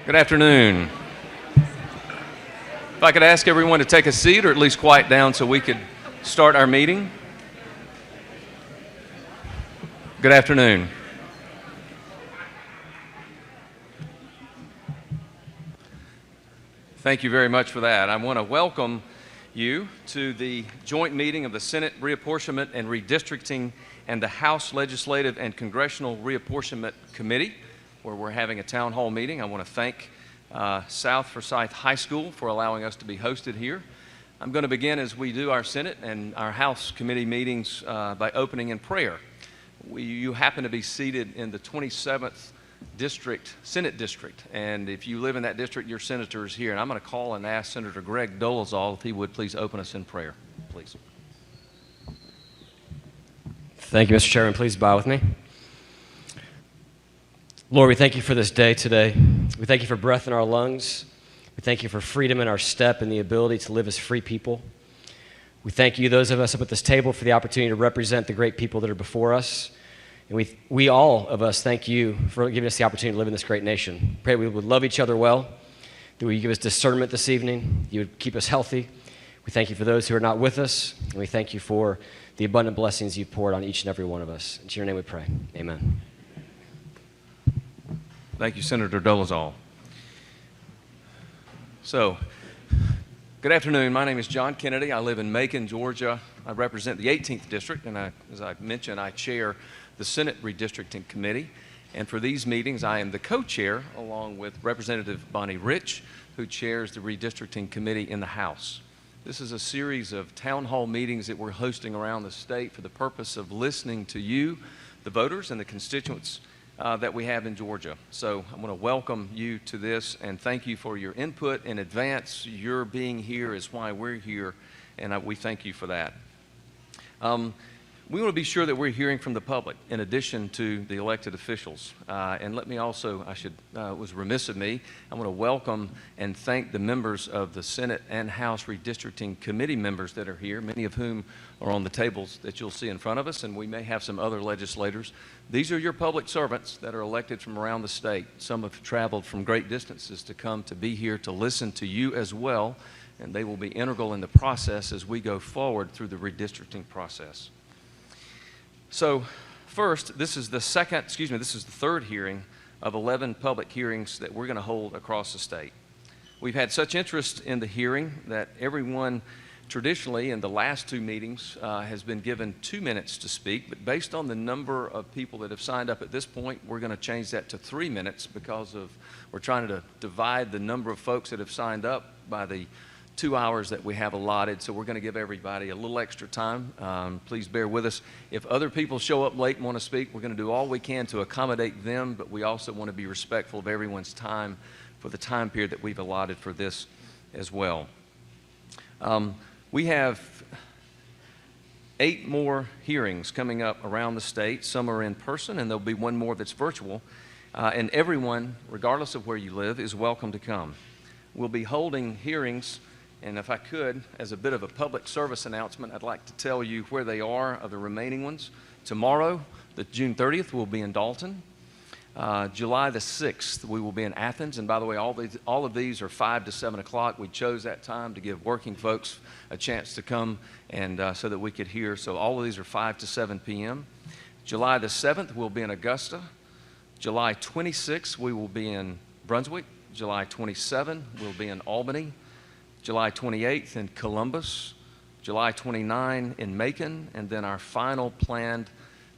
Good afternoon. If I could ask everyone to take a seat or at least quiet down so we could start our meeting. Good afternoon. Thank you very much for that. I want to welcome you to the joint meeting of the Senate Reapportionment and Redistricting and the House Legislative and Congressional Reapportionment Committee, where we're having a town hall meeting. I want to thank South Forsyth High School for allowing us to be hosted here. I'm going to begin, as we do our Senate and our House committee meetings, by opening in prayer. You happen to be seated in the 27th District, Senate District, and if you live in that district, your senator is here. And I'm going to call and ask Senator Greg Dolezal if he would please open us in prayer, please. Thank you, Mr. Chairman. Please bow with me. Lord, we thank you for this day today. We thank you for breath in our lungs. We thank you for freedom in our step and the ability to live as free people. We thank you, those of us up at this table, for the opportunity to represent the great people that are before us. And we all of us thank you for giving us the opportunity to live in this great nation. Pray we would love each other well, that you give us discernment this evening, you would keep us healthy. We thank you for those who are not with us, and we thank you for the abundant blessings you've poured on each and every one of us. In your name we pray. Amen. Thank you, Senator Dolezal. So, good afternoon. My name is John Kennedy. I live in Macon, Georgia. I represent the 18th District, and as I mentioned, I chair the Senate Redistricting Committee. And for these meetings, I am the co-chair, along with Representative Bonnie Rich, who chairs the Redistricting Committee in the House. This is a series of town hall meetings that we're hosting around the state for the purpose of listening to you, the voters, and the constituents that we have in Georgia. So I want to welcome you to this and thank you for your input in advance. Your being here is why we're here, and we thank you for that. We want to be sure that we're hearing from the public in addition to the elected officials. And let me also, was remiss of me, I want to welcome and thank the members of the Senate and House Redistricting Committee members that are here, many of whom are on the tables that you'll see in front of us, and we may have some other legislators. These are your public servants that are elected from around the state. Some have traveled from great distances to come to be here to listen to you as well, and they will be integral in the process as we go forward through the redistricting process. So first, this is the third hearing of 11 public hearings that we're going to hold across the state. We've had such interest in the hearing that everyone traditionally in the last two meetings has been given 2 minutes to speak, but based on the number of people that have signed up at this point, we're going to change that to 3 minutes because we're trying to divide the number of folks that have signed up by the 2 hours that we have allotted, so we're going to give everybody a little extra time. Please bear with us. If other people show up late and want to speak, we're going to do all we can to accommodate them, but we also want to be respectful of everyone's time for the time period that we've allotted for this as well. We have 8 more hearings coming up around the state. Some are in person, and there'll be one more that's virtual. And everyone, regardless of where you live, is welcome to come. We'll be holding hearings. And if I could, as a bit of a public service announcement, I'd like to tell you where they are of the remaining ones. Tomorrow, the June 30th, we'll be in Dalton. July the 6th, we will be in Athens. And by the way, all of these are 5 to 7 o'clock. We chose that time to give working folks a chance to come and so that we could hear. So all of these are 5 to 7 p.m. July the 7th, we'll be in Augusta. July 26th, we will be in Brunswick. July 27th, we'll be in Albany. July 28th in Columbus, July 29th in Macon, and then our final planned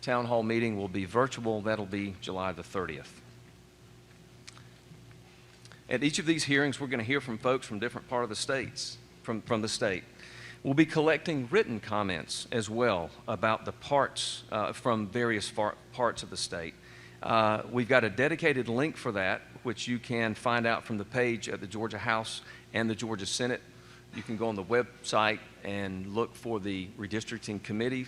town hall meeting will be virtual. That'll be July the 30th. At each of these hearings, we're going to hear from folks from different parts of the states, from the state. We'll be collecting written comments as well about the parts from various parts of the state. We've got a dedicated link for that, which you can find out from the page at the Georgia House and the Georgia Senate. You can go on the website and look for the redistricting committee,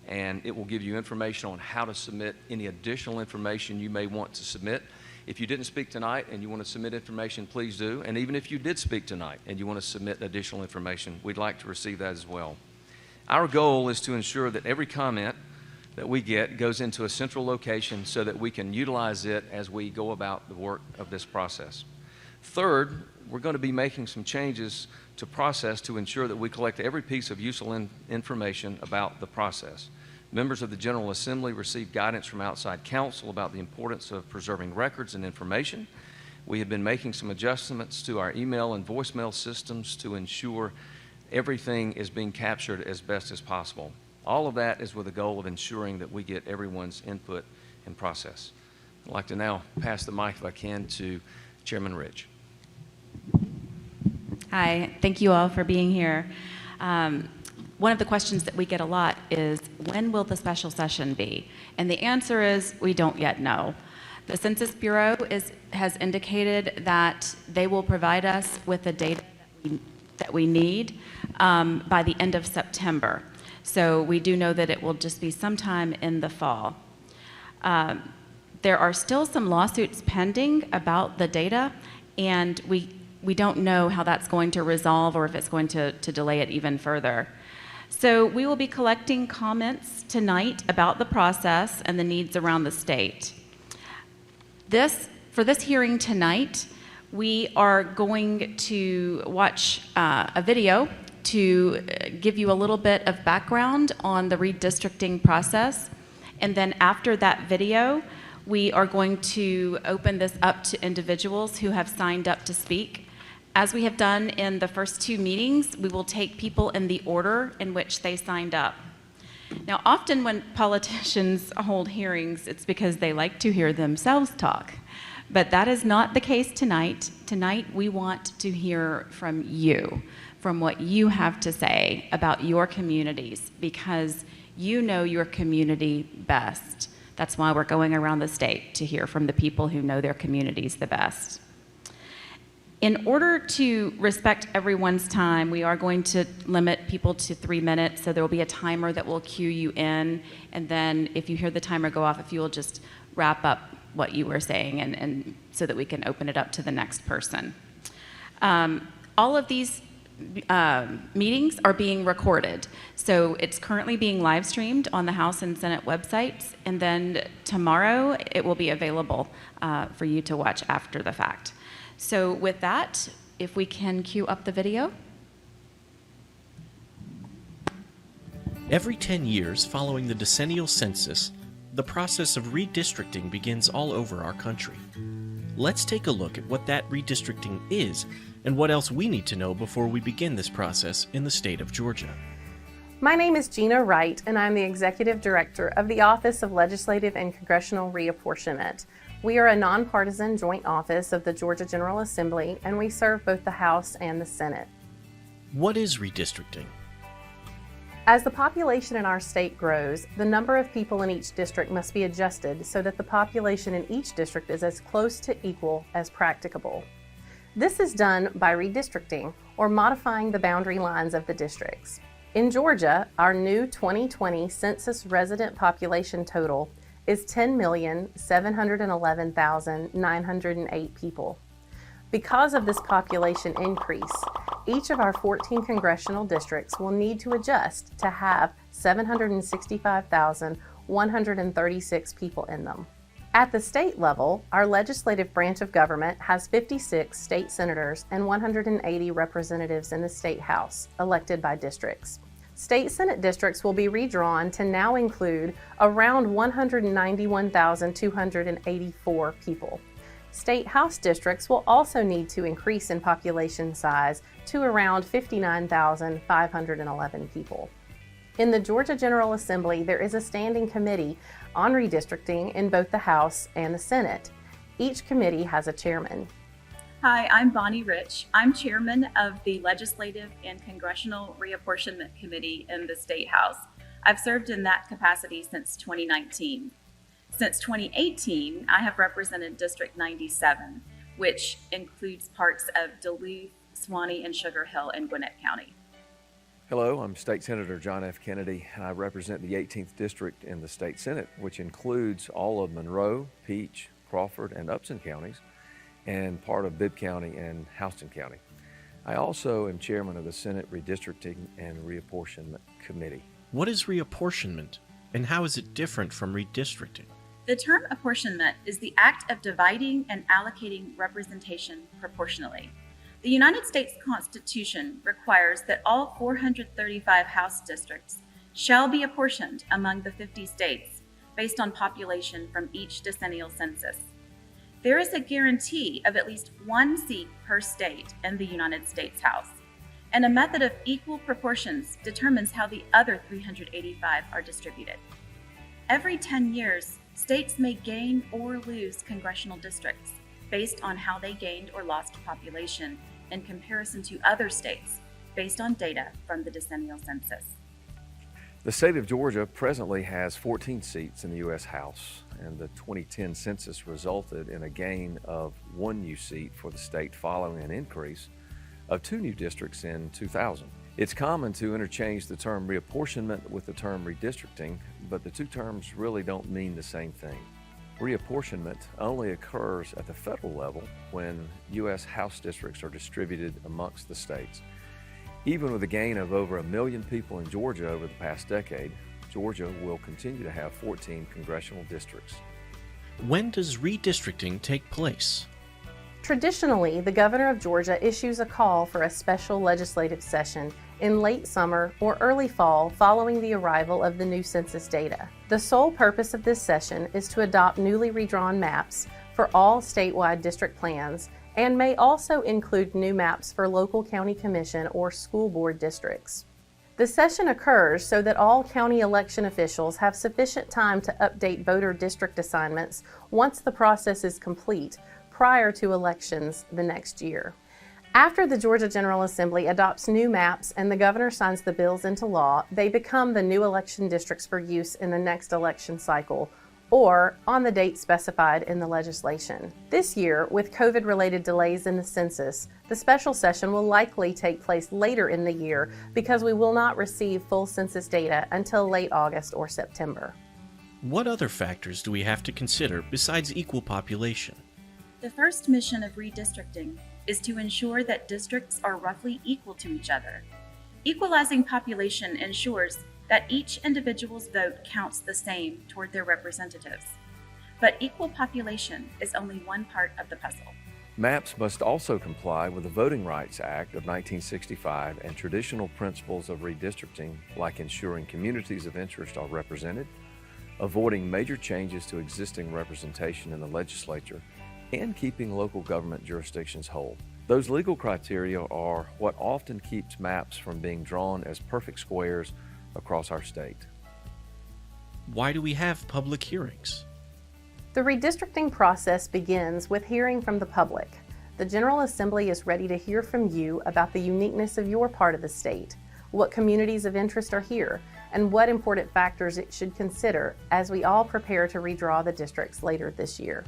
and it will give you information on how to submit any additional information you may want to submit. If you didn't speak tonight and you want to submit information, please do. And even if you did speak tonight and you want to submit additional information, we'd like to receive that as well. Our goal is to ensure that every comment that we get goes into a central location so that we can utilize it as we go about the work of this process. Third, we're going to be making some changes to process to ensure that we collect every piece of useful information about the process. Members of the General Assembly receive guidance from outside counsel about the importance of preserving records and information. We have been making some adjustments to our email and voicemail systems to ensure everything is being captured as best as possible. All of that is with the goal of ensuring that we get everyone's input and process. I'd like to now pass the mic, if I can, to Chairman Rich. Hi, thank you all for being here. One of the questions that we get a lot is, when will the special session be? And the answer is, we don't yet know. The Census Bureau has indicated that they will provide us with the data that we need by the end of September. So we do know that it will just be sometime in the fall. There are still some lawsuits pending about the data, and we don't know how that's going to resolve or if it's going to delay it even further. So we will be collecting comments tonight about the process and the needs around the state. For this hearing tonight, we are going to watch a video to give you a little bit of background on the redistricting process. And then after that video, we are going to open this up to individuals who have signed up to speak. As we have done in the first two meetings, we will take people in the order in which they signed up. Now, often when politicians hold hearings, it's because they like to hear themselves talk. But that is not the case tonight. Tonight, we want to hear from you, from what you have to say about your communities, because you know your community best. That's why we're going around the state, to hear from the people who know their communities the best. In order to respect everyone's time, we are going to limit people to 3 minutes, so there will be a timer that will cue you in, and then if you hear the timer go off, if you will just wrap up what you were saying, and so that we can open it up to the next person. All of these meetings are being recorded, so it's currently being live streamed on the House and Senate websites, and then tomorrow it will be available for you to watch after the fact. So with that, if we can cue up the video. Every 10 years following the decennial census, the process of redistricting begins all over our country. Let's take a look at what that redistricting is and what else we need to know before we begin this process in the state of Georgia. My name is Gina Wright, and I'm the Executive Director of the Office of Legislative and Congressional Reapportionment. We are a nonpartisan joint office of the Georgia General Assembly, and we serve both the House and the Senate. What is redistricting? As the population in our state grows, the number of people in each district must be adjusted so that the population in each district is as close to equal as practicable. This is done by redistricting, or modifying the boundary lines of the districts. In Georgia, our new 2020 census resident population total is 10,711,908 people. Because of this population increase, each of our 14 congressional districts will need to adjust to have 765,136 people in them. At the state level, our legislative branch of government has 56 state senators and 180 representatives in the state house, elected by districts. State Senate districts will be redrawn to now include around 191,284 people. State House districts will also need to increase in population size to around 59,511 people. In the Georgia General Assembly, there is a standing committee on redistricting in both the House and the Senate. Each committee has a chairman. Hi, I'm Bonnie Rich. I'm chairman of the Legislative and Congressional Reapportionment Committee in the State House. I've served in that capacity since 2019. Since 2018, I have represented District 97, which includes parts of Duluth, Suwannee, and Sugar Hill in Gwinnett County. Hello, I'm State Senator John F. Kennedy, and I represent the 18th District in the State Senate, which includes all of Monroe, Peach, Crawford, and Upson counties, and part of Bibb County and Houston County. I also am chairman of the Senate Redistricting and Reapportionment Committee. What is reapportionment, and how is it different from redistricting? The term apportionment is the act of dividing and allocating representation proportionally. The United States Constitution requires that all 435 House districts shall be apportioned among the 50 states based on population from each decennial census. There is a guarantee of at least one seat per state in the United States House, and a method of equal proportions determines how the other 385 are distributed. Every 10 years, states may gain or lose congressional districts based on how they gained or lost population in comparison to other states based on data from the decennial census. The state of Georgia presently has 14 seats in the U.S. House, and the 2010 census resulted in a gain of 1 new seat for the state following an increase of 2 new districts in 2000. It's common to interchange the term reapportionment with the term redistricting, but the two terms really don't mean the same thing. Reapportionment only occurs at the federal level when U.S. House districts are distributed amongst the states. Even with a gain of over 1 million people in Georgia over the past decade, Georgia will continue to have 14 congressional districts. When does redistricting take place? Traditionally, the governor of Georgia issues a call for a special legislative session in late summer or early fall following the arrival of the new census data. The sole purpose of this session is to adopt newly redrawn maps for all statewide district plans and may also include new maps for local county commission or school board districts. The session occurs so that all county election officials have sufficient time to update voter district assignments once the process is complete prior to elections the next year. After the Georgia General Assembly adopts new maps and the governor signs the bills into law, they become the new election districts for use in the next election cycle or on the date specified in the legislation. This year, with COVID-related delays in the census, the special session will likely take place later in the year because we will not receive full census data until late August or September. What other factors do we have to consider besides equal population? The first mission of redistricting is to ensure that districts are roughly equal to each other. Equalizing population ensures that each individual's vote counts the same toward their representatives. But equal population is only one part of the puzzle. Maps must also comply with the Voting Rights Act of 1965 and traditional principles of redistricting, like ensuring communities of interest are represented, avoiding major changes to existing representation in the legislature, and keeping local government jurisdictions whole. Those legal criteria are what often keeps maps from being drawn as perfect squares across our state. Why do we have public hearings? The redistricting process begins with hearing from the public. The General Assembly is ready to hear from you about the uniqueness of your part of the state, what communities of interest are here, and what important factors it should consider as we all prepare to redraw the districts later this year.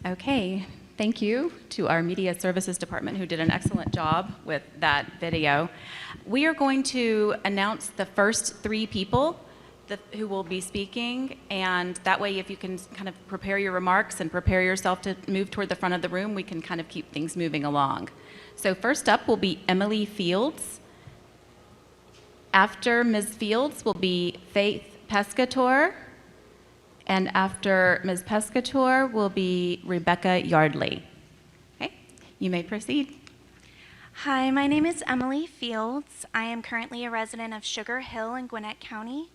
Okay, thank you to our Media Services Department who did an excellent job with that video. We are going to announce the first 3 people who will be speaking, and that way if you can kind of prepare your remarks and prepare yourself to move toward the front of the room, we can kind of keep things moving along. So first up will be Emily Fields. After Ms. Fields will be Faith Pescator. And after Ms. Pescator will be Rebecca Yardley. Okay, you may proceed. Hi, my name is Emily Fields. I am currently a resident of Sugar Hill in Gwinnett County.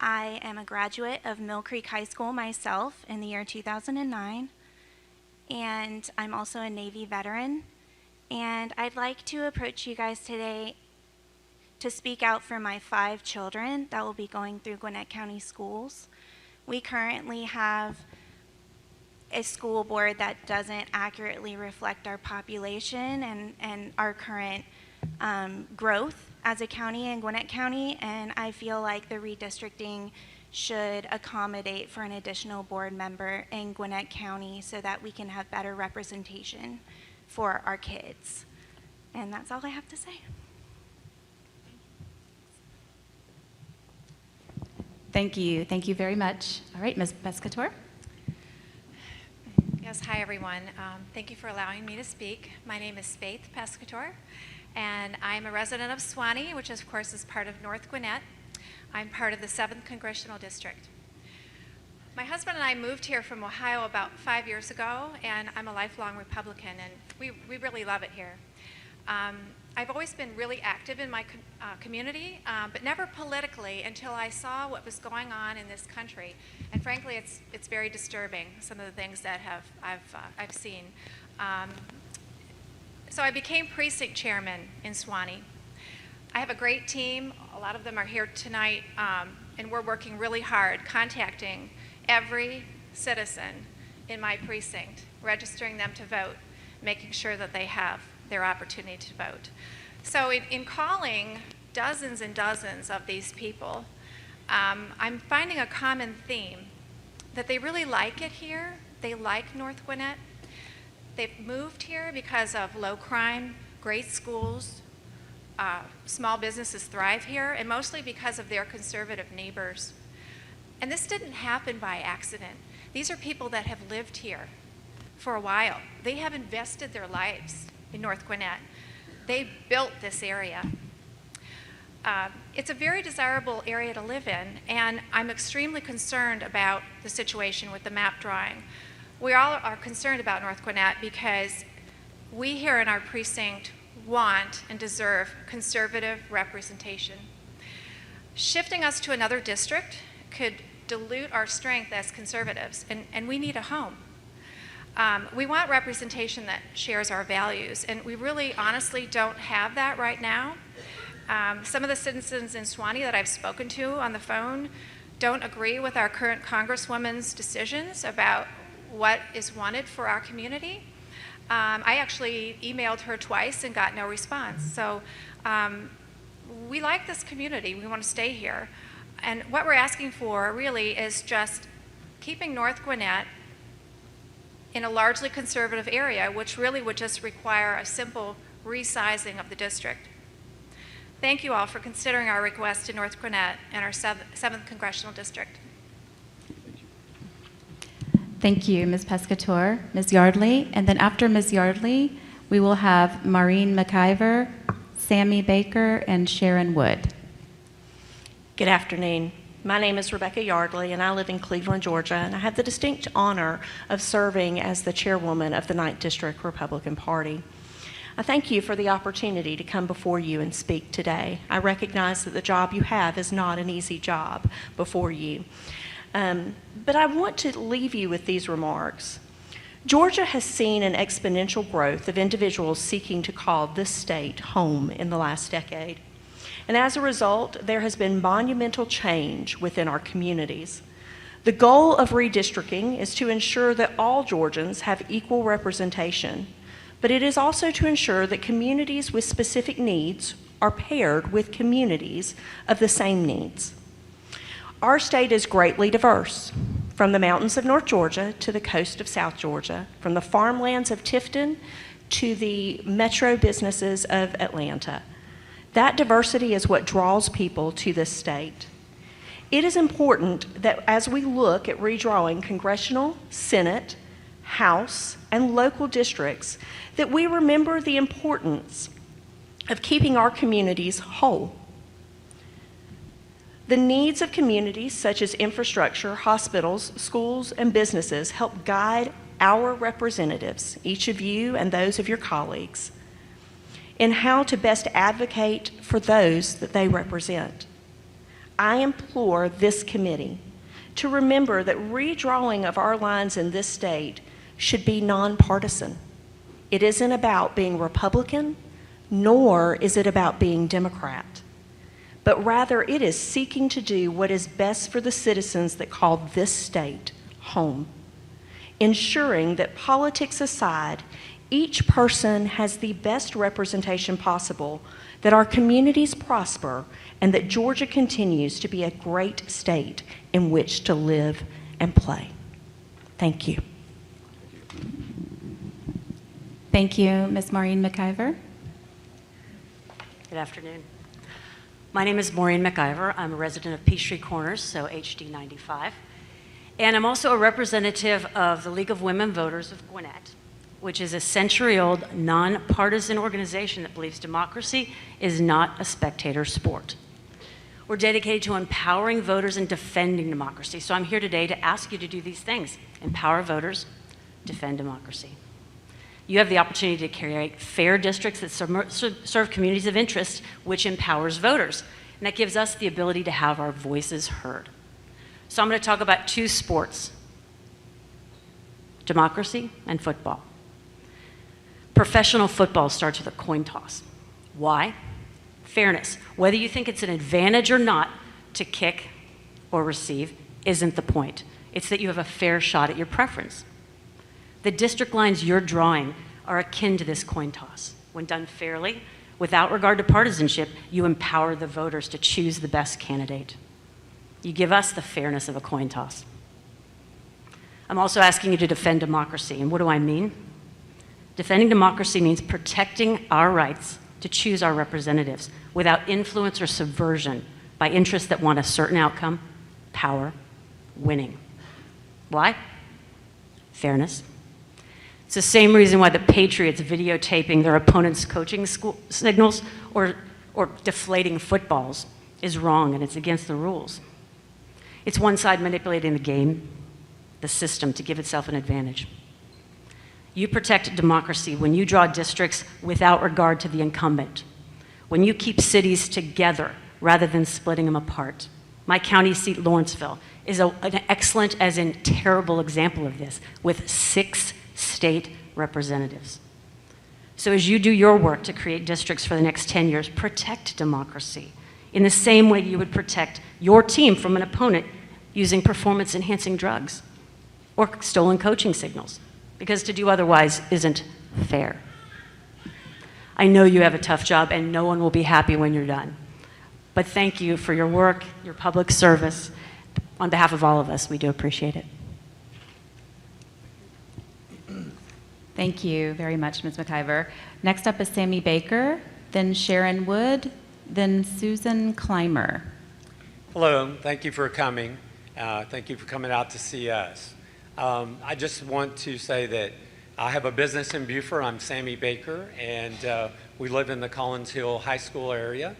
I am a graduate of Mill Creek High School myself in the year 2009. And I'm also a Navy veteran. And I'd like to approach you guys today to speak out for my 5 children that will be going through Gwinnett County schools. We currently have a school board that doesn't accurately reflect our population and our current growth as a county in Gwinnett County, and I feel like the redistricting should accommodate for an additional board member in Gwinnett County so that we can have better representation for our kids. And that's all I have to say. Thank you. Thank you very much. All right, Ms. Pescator. Yes, hi everyone. Thank you for allowing me to speak. My name is Faith Pescator, and I'm a resident of Suwanee, which of course is part of North Gwinnett. I'm part of the 7th Congressional District. My husband and I moved here from Ohio about 5 years ago, and I'm a lifelong Republican, and we really love it here. I've always been really active in my community, but never politically until I saw what was going on in this country. And frankly, it's very disturbing, some of the things that I've seen. So I became precinct chairman in Suwanee. I have a great team. A lot of them are here tonight, and we're working really hard, contacting every citizen in my precinct, registering them to vote, making sure that they have their opportunity to vote. So in calling dozens and dozens of these people, I'm finding a common theme, that they really like it here. They like North Gwinnett. They've moved here because of low crime, great schools, small businesses thrive here, and mostly because of their conservative neighbors. And this didn't happen by accident. These are people that have lived here for a while. They have invested their lives in North Gwinnett. They built this area. It's a very desirable area to live in, and I'm extremely concerned about the situation with the map drawing. We all are concerned about North Gwinnett because we here in our precinct want and deserve conservative representation. Shifting us to another district could dilute our strength as conservatives, and we need a home. We want representation that shares our values, and we really honestly don't have that right now. Some of the citizens in Suwanee that I've spoken to on the phone don't agree with our current Congresswoman's decisions about what is wanted for our community. I actually emailed her twice and got no response. So we like this community. We want to stay here. And what we're asking for really is just keeping North Gwinnett in a largely conservative area, which really would just require a simple resizing of the district. Thank you all for considering our request to North Gwinnett and our 7th Congressional District. Thank you, Ms. Pescator. Ms. Yardley, and then after Ms. Yardley, we will have Maureen McIver, Sammy Baker, and Sharon Wood. Good afternoon. My name is Rebecca Yardley, and I live in Cleveland, Georgia, and I have the distinct honor of serving as the chairwoman of the 9th District Republican Party. I thank you for the opportunity to come before you and speak today. I recognize that the job you have is not an easy job before you. But I want to leave you with these remarks. Georgia has seen an exponential growth of individuals seeking to call this state home in the last decade. And as a result, there has been monumental change within our communities. The goal of redistricting is to ensure that all Georgians have equal representation, but it is also to ensure that communities with specific needs are paired with communities of the same needs. Our state is greatly diverse, from the mountains of North Georgia to the coast of South Georgia, from the farmlands of Tifton to the metro businesses of Atlanta. That diversity is what draws people to this state. It is important that as we look at redrawing congressional, Senate, House, and local districts, that we remember the importance of keeping our communities whole. The needs of communities such as infrastructure, hospitals, schools, and businesses help guide our representatives, each of you and those of your colleagues, in how to best advocate for those that they represent. I implore this committee to remember that redrawing of our lines in this state should be nonpartisan. It isn't about being Republican, nor is it about being Democrat, but rather it is seeking to do what is best for the citizens that call this state home, ensuring that politics aside, each person has the best representation possible, that our communities prosper, and that Georgia continues to be a great state in which to live and play. Thank you. Thank you, Ms. Maureen McIver. Good afternoon. My name is Maureen McIver. I'm a resident of Peachtree Corners, so HD 95. And I'm also a representative of the League of Women Voters of Gwinnett, which is a century-old, nonpartisan organization that believes democracy is not a spectator sport. We're dedicated to empowering voters and defending democracy. So I'm here today to ask you to do these things: empower voters, defend democracy. You have the opportunity to create fair districts that serve communities of interest, which empowers voters. And that gives us the ability to have our voices heard. So I'm going to talk about two sports: democracy and football. Professional football starts with a coin toss. Why? Fairness. Whether you think it's an advantage or not to kick or receive isn't the point. It's that you have a fair shot at your preference. The district lines you're drawing are akin to this coin toss. When done fairly, without regard to partisanship, you empower the voters to choose the best candidate. You give us the fairness of a coin toss. I'm also asking you to defend democracy. And what do I mean? Defending democracy means protecting our rights to choose our representatives without influence or subversion by interests that want a certain outcome: power, winning. Why? Fairness. It's the same reason why the Patriots videotaping their opponents' coaching signals or deflating footballs is wrong, and it's against the rules. It's one side manipulating the game, the system, to give itself an advantage. You protect democracy when you draw districts without regard to the incumbent, when you keep cities together rather than splitting them apart. My county seat, Lawrenceville, is an excellent, as in terrible, example of this, with 6 state representatives. So as you do your work to create districts for the next 10 years, protect democracy in the same way you would protect your team from an opponent using performance-enhancing drugs or stolen coaching signals, because to do otherwise isn't fair. I know you have a tough job, and no one will be happy when you're done. But thank you for your work, your public service. On behalf of all of us, we do appreciate it. Thank you very much, Ms. McIver. Next up is Sammy Baker, then Sharon Wood, then Susan Clymer. Hello, thank you for coming. Thank you for coming out to see us. I just want to say that I have a business in Beaufort. I'm Sammy Baker, and we live in the Collins Hill High School area.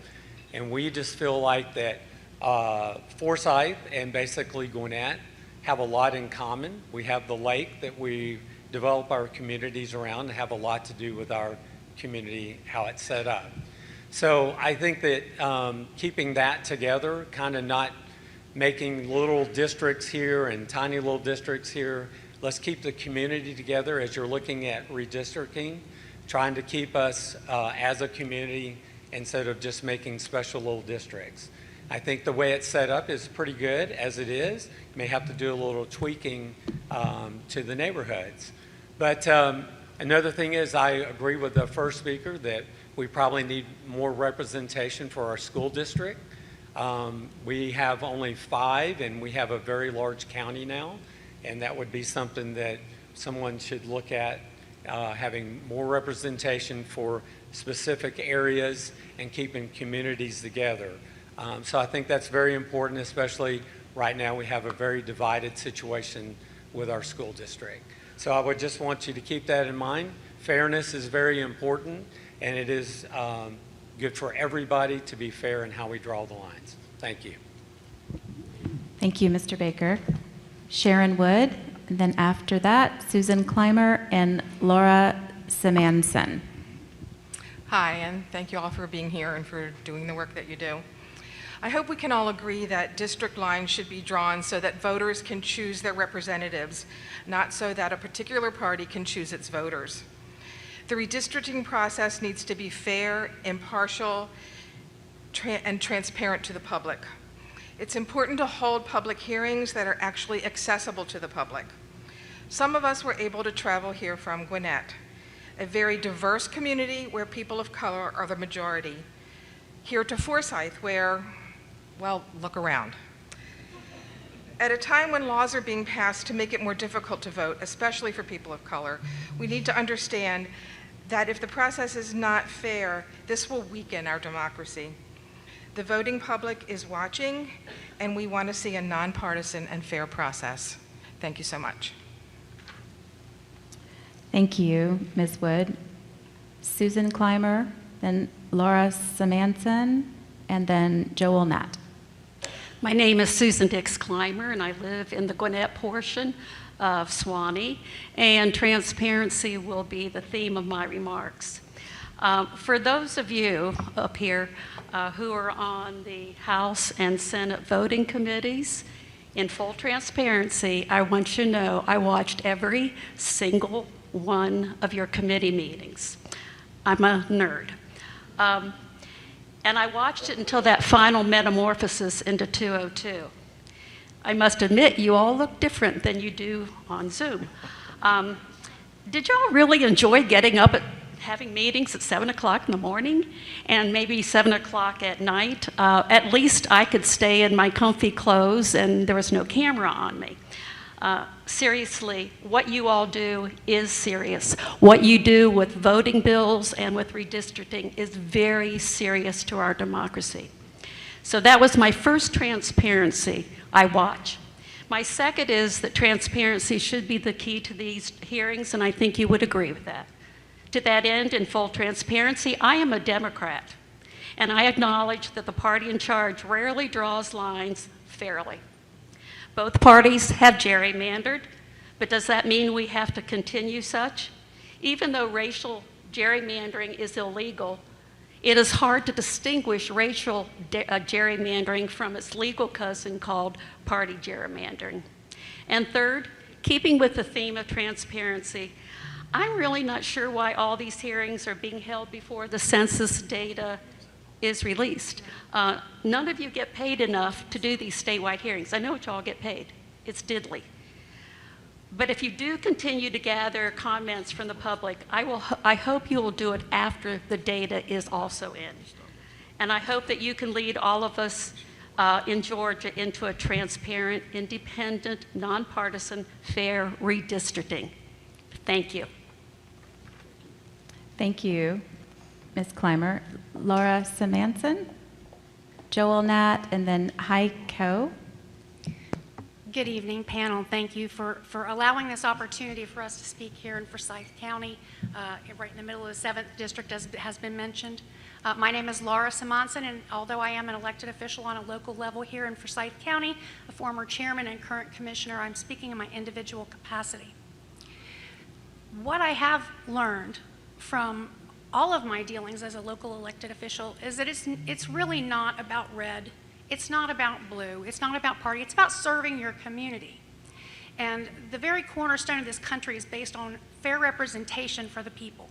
And we just feel like that Forsyth and basically Gwinnett have a lot in common. We have the lake that we develop our communities around and have a lot to do with our community, how it's set up. So I think that keeping that together, kind of not making little districts here and tiny little districts here, let's keep the community together as you're looking at redistricting, trying to keep us as a community instead of just making special little districts. I think the way it's set up is pretty good as it is. You may have to do a little tweaking to the neighborhoods. But another thing is, I agree with the first speaker that we probably need more representation for our school district. We have only 5, and we have a very large county now, and that would be something that someone should look at, having more representation for specific areas and keeping communities together. So I think that's very important, especially right now we have a very divided situation with our school district. So I would just want you to keep that in mind. Fairness is very important, and it is good for everybody to be fair in how we draw the lines. Thank you. Thank you, Mr. Baker. Sharon Wood, and then after that, Susan Clymer and Laura Simanson. Hi, and thank you all for being here and for doing the work that you do. I hope we can all agree that district lines should be drawn so that voters can choose their representatives, not so that a particular party can choose its voters. The redistricting process needs to be fair, impartial, and transparent to the public. It's important to hold public hearings that are actually accessible to the public. Some of us were able to travel here from Gwinnett, a very diverse community where people of color are the majority. Here to Forsyth, where, well, look around. At a time when laws are being passed to make it more difficult to vote, especially for people of color, we need to understand that if the process is not fair, this will weaken our democracy. The voting public is watching, and we want to see a nonpartisan and fair process. Thank you so much. Thank you, Ms. Wood. Susan Clymer, then Laura Samanson, and then Joel Nat. My name is Susan Dix Clymer, and I live in the Gwinnett portion of Swanee, and transparency will be the theme of my remarks. For those of you up here who are on the House and Senate voting committees, in full transparency, I want you to know I watched every single one of your committee meetings. I'm a nerd. And I watched it until that final metamorphosis into 202. I must admit, you all look different than you do on Zoom. Did y'all really enjoy getting up at having meetings at 7 o'clock in the morning and maybe 7 o'clock at night? At least I could stay in my comfy clothes and there was no camera on me. Seriously, what you all do is serious. What you do with voting bills and with redistricting is very serious to our democracy. So that was my first transparency I watch. My second is that transparency should be the key to these hearings, and I think you would agree with that. To that end, in full transparency, I am a Democrat, and I acknowledge that the party in charge rarely draws lines fairly. Both parties have gerrymandered, but does that mean we have to continue such? Even though racial gerrymandering is illegal, it is hard to distinguish racial gerrymandering from its legal cousin called party gerrymandering. And third, keeping with the theme of transparency, I'm really not sure why all these hearings are being held before the census data is released. None of you get paid enough to do these statewide hearings. I know what y'all get paid. It's diddly. But if you do continue to gather comments from the public, I hope you will do it after the data is also in. And I hope that you can lead all of us in Georgia into a transparent, independent, nonpartisan, fair redistricting. Thank you. Thank you, Ms. Clymer. Laura Samanson, Joel Nat, and then Heiko. Good evening, panel. Thank you for allowing this opportunity for us to speak here in Forsyth County, right in the middle of the 7th District, as has been mentioned. My name is Laura Samanson, and although I am an elected official on a local level here in Forsyth County, a former chairman and current commissioner, I'm speaking in my individual capacity. What I have learned from all of my dealings as a local elected official is that it's really not about red, it's not about blue, it's not about party, it's about serving your community. And the very cornerstone of this country is based on fair representation for the people.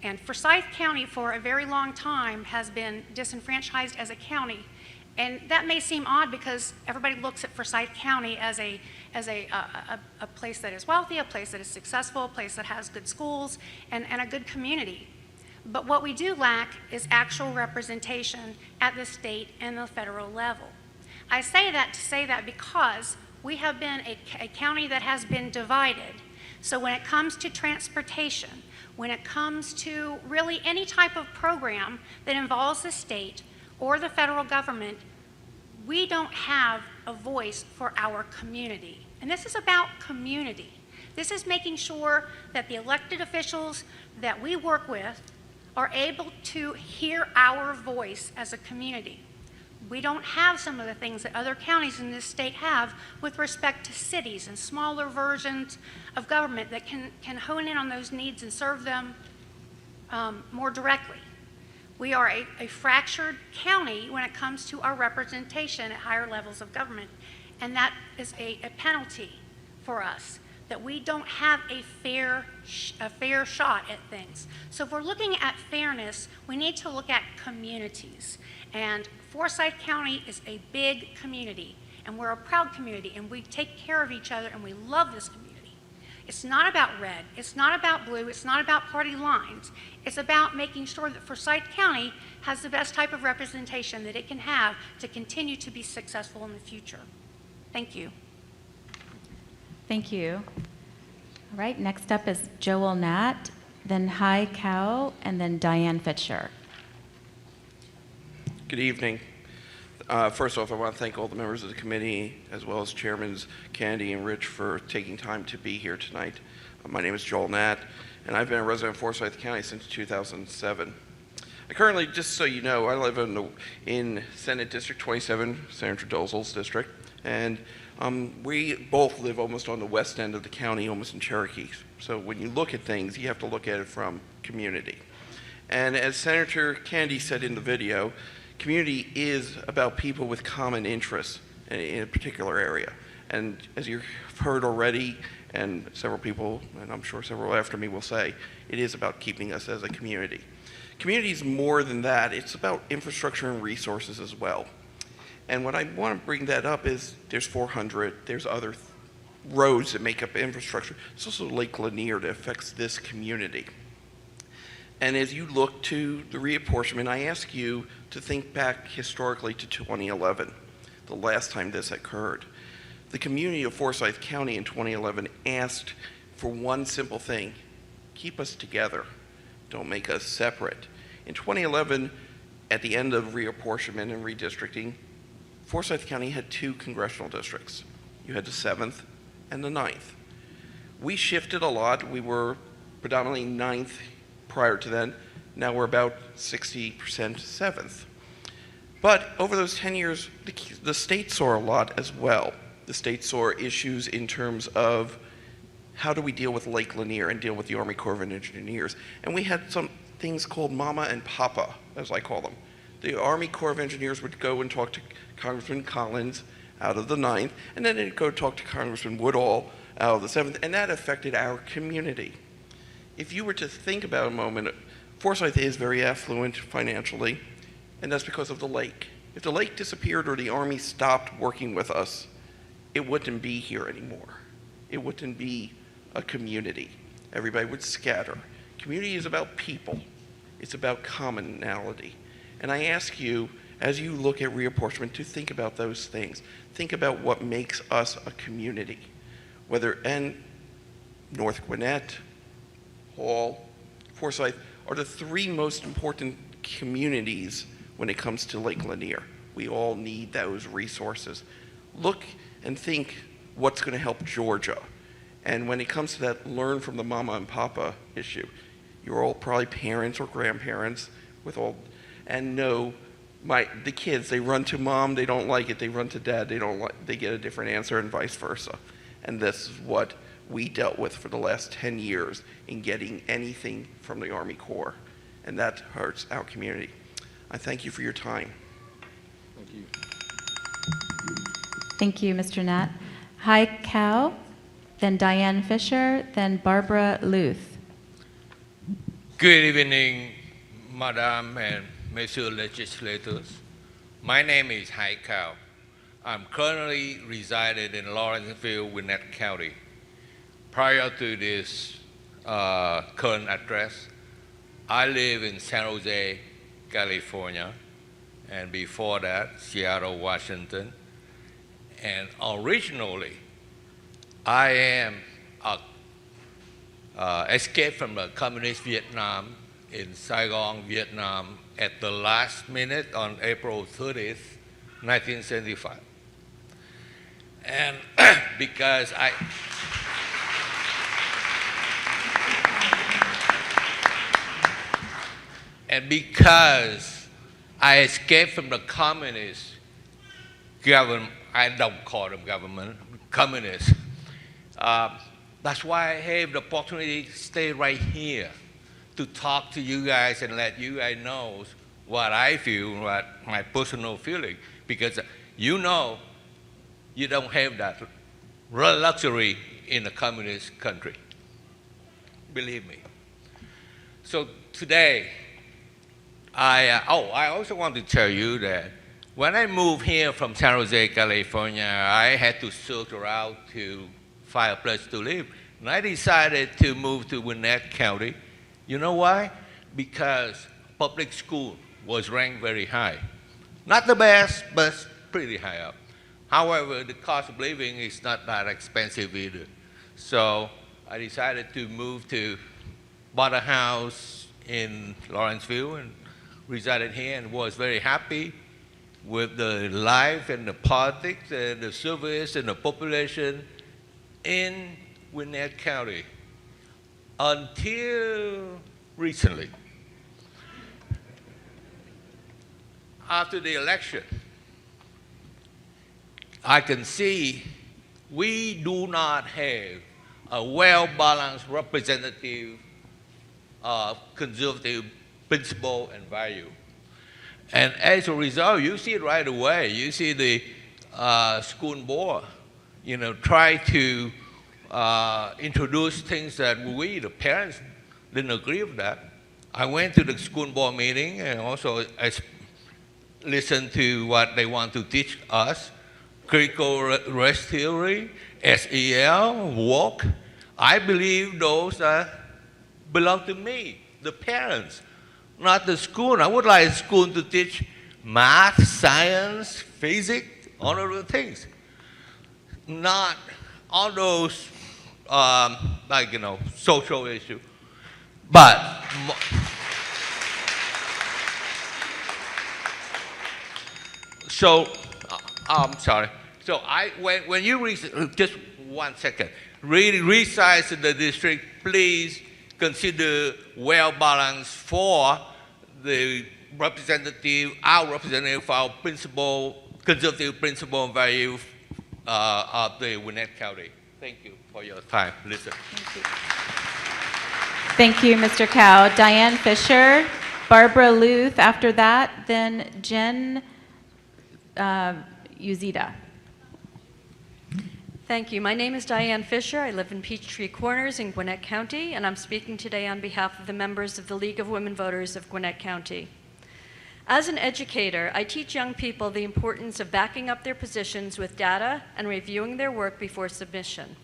And Forsyth County for a very long time has been disenfranchised as a county. And that may seem odd because everybody looks at Forsyth County as a place that is wealthy, a place that is successful, a place that has good schools, and a good community. But what we do lack is actual representation at the state and the federal level. I say that to say that because we have been a county that has been divided. So when it comes to transportation, when it comes to really any type of program that involves the state or the federal government, we don't have a voice for our community. And this is about community. This is making sure that the elected officials that we work with are able to hear our voice as a community. We don't have some of the things that other counties in this state have with respect to cities and smaller versions of government that can hone in on those needs and serve them more directly. We are a fractured county when it comes to our representation at higher levels of government, and that is a penalty for us, that we don't have a fair shot at things. So if we're looking at fairness, we need to look at communities. And Forsyth County is a big community, and we're a proud community, and we take care of each other, and we love this community. It's not about red, it's not about blue, it's not about party lines. It's about making sure that Forsyth County has the best type of representation that it can have to continue to be successful in the future. Thank you. Thank you. All right, next up is Joel Nat, then Heiko, and then Diane Fisher. Good evening. First off, I want to thank all the members of the committee, as well as Chairmans Candy and Rich, for taking time to be here tonight. My name is Joel Nat, and I've been a resident of Forsyth County since 2007. I currently, just so you know, I live in Senate District 27, Senator Dozel's district, and we both live almost on the west end of the county, almost in Cherokee. So when you look at things, you have to look at it from community. And as Senator Candy said in the video, community is about people with common interests in a particular area. And as you've heard already, and several people, and I'm sure several after me will say, it is about keeping us as a community. Community is more than that. It's about infrastructure and resources as well. And what I want to bring that up is there's 400, there's other roads that make up infrastructure. There's also Lake Lanier that affects this community. And as you look to the reapportionment, I ask you to think back historically to 2011, the last time this occurred. The community of Forsyth County in 2011 asked for one simple thing: keep us together, don't make us separate. In 2011, at the end of reapportionment and redistricting, Forsyth County had 2 congressional districts. You had the 7th and the 9th. We shifted a lot. We were predominantly 9th prior to then. Now we're about 60% 7th. But over those 10 years, the state saw a lot as well. The state saw issues in terms of how do we deal with Lake Lanier and deal with the Army Corps of Engineers. And we had some things called Mama and Papa, as I call them. The Army Corps of Engineers would go and talk to Congressman Collins out of the 9th, and then they'd go talk to Congressman Woodall out of the 7th, and that affected our community. If you were to think about a moment, Forsyth is very affluent financially, and that's because of the lake. If the lake disappeared or the Army stopped working with us, it wouldn't be here anymore. It wouldn't be a community. Everybody would scatter. Community is about people. It's about commonality. And I ask you, as you look at reapportionment, to think about those things. Think about what makes us a community. And North Gwinnett, Hall, Forsyth are the 3 most important communities when it comes to Lake Lanier. We all need those resources. Look and think what's going to help Georgia. And when it comes to that, learn from the mama and papa issue. You're all probably parents or grandparents and know the kids, they run to mom, they don't like it, they run to dad, they get a different answer, and vice versa. And this is what we dealt with for the last 10 years in getting anything from the Army Corps. And that hurts our community. I thank you for your time. Thank you. Thank you, Mr. Nat. Hi, Cow, then Diane Fisher, then Barbara Luth. Good evening, Madam and Monsieur legislators. My name is Hai Cow. I'm currently residing in Lawrenceville, Gwinnett County. Prior to this current address, I live in San Jose, California, and before that, Seattle, Washington. And originally, I am escaped from the communist Vietnam in Saigon, Vietnam at the last minute on April 30th, 1975. And because I escaped from the communist government, I don't call them government, communists. That's why I have the opportunity to stay right here to talk to you guys and let you guys know what I feel, what my personal feeling, because you know you don't have that luxury in a communist country. Believe me. So today, I also want to tell you that when I moved here from San Jose, California, I had to search around to find a place to live. And I decided to move to Gwinnett County. You know why? Because public school was ranked very high. Not the best, but pretty high up. However, the cost of living is not that expensive either. So I decided to move to bought a house in Lawrenceville and resided here and was very happy with the life and the politics and the service and the population in Gwinnett County until recently. After the election, I can see we do not have a well-balanced representative of conservative principle and value. And as a result, you see it right away. You see the school board, try to introduce things that we, the parents, didn't agree with that. I went to the school board meeting and also listened to what they want to teach us. Critical race theory, SEL, walk. I believe those belong to me, the parents, not the school. I would like school to teach math, science, physics, all of the things. Not all those, social issues. But so, I'm sorry. So when you just 1 second, resize the district, please consider well-balanced for the representative, our representative for our conservative principle and value of the Gwinnett County. Thank you for your time. Listen. Thank you. Thank you, Mr. Cow. Diane Fisher, Barbara Luth after that, then Jen Uzita. Thank you. My name is Diane Fisher. I live in Peachtree Corners in Gwinnett County, and I'm speaking today on behalf of the members of the League of Women Voters of Gwinnett County. As an educator, I teach young people the importance of backing up their positions with data and reviewing their work before submission.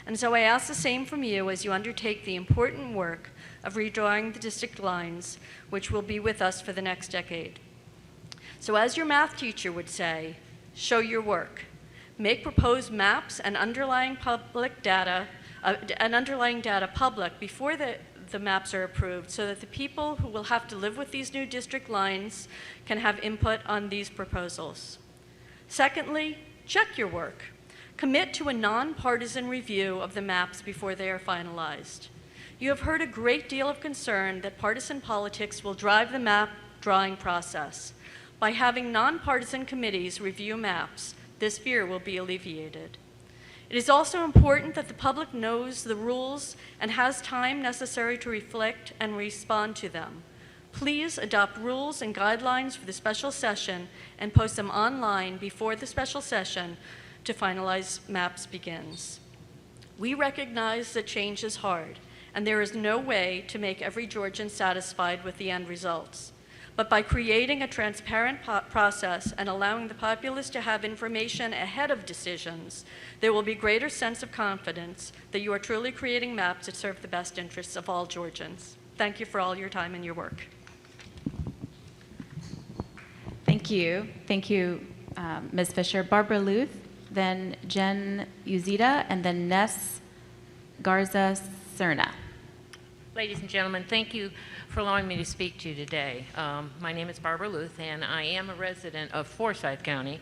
And so I ask the same from you as you undertake the important work of redrawing the district lines, which will be with us for the next decade. So as your math teacher would say, show your work. Make proposed maps and underlying data public before the maps are approved so that the people who will have to live with these new district lines can have input on these proposals. Secondly, check your work. Commit to a nonpartisan review of the maps before they are finalized. You have heard a great deal of concern that partisan politics will drive the map drawing process. By having nonpartisan committees review maps, this fear will be alleviated. It is also important that the public knows the rules and has time necessary to reflect and respond to them. Please adopt rules and guidelines for the special session and post them online before the special session to finalize maps begins. We recognize that change is hard, and there is no way to make every Georgian satisfied with the end results. But by creating a transparent process and allowing the populace to have information ahead of decisions, there will be greater sense of confidence that you are truly creating maps that serve the best interests of all Georgians. Thank you for all your time and your work. Thank you. Thank you, Ms. Fisher. Barbara Luth, then Jen Uzita, and then Ness Garza Cerna. Ladies and gentlemen, thank you for allowing me to speak to you today. My name is Barbara Luth, and I am a resident of Forsyth County.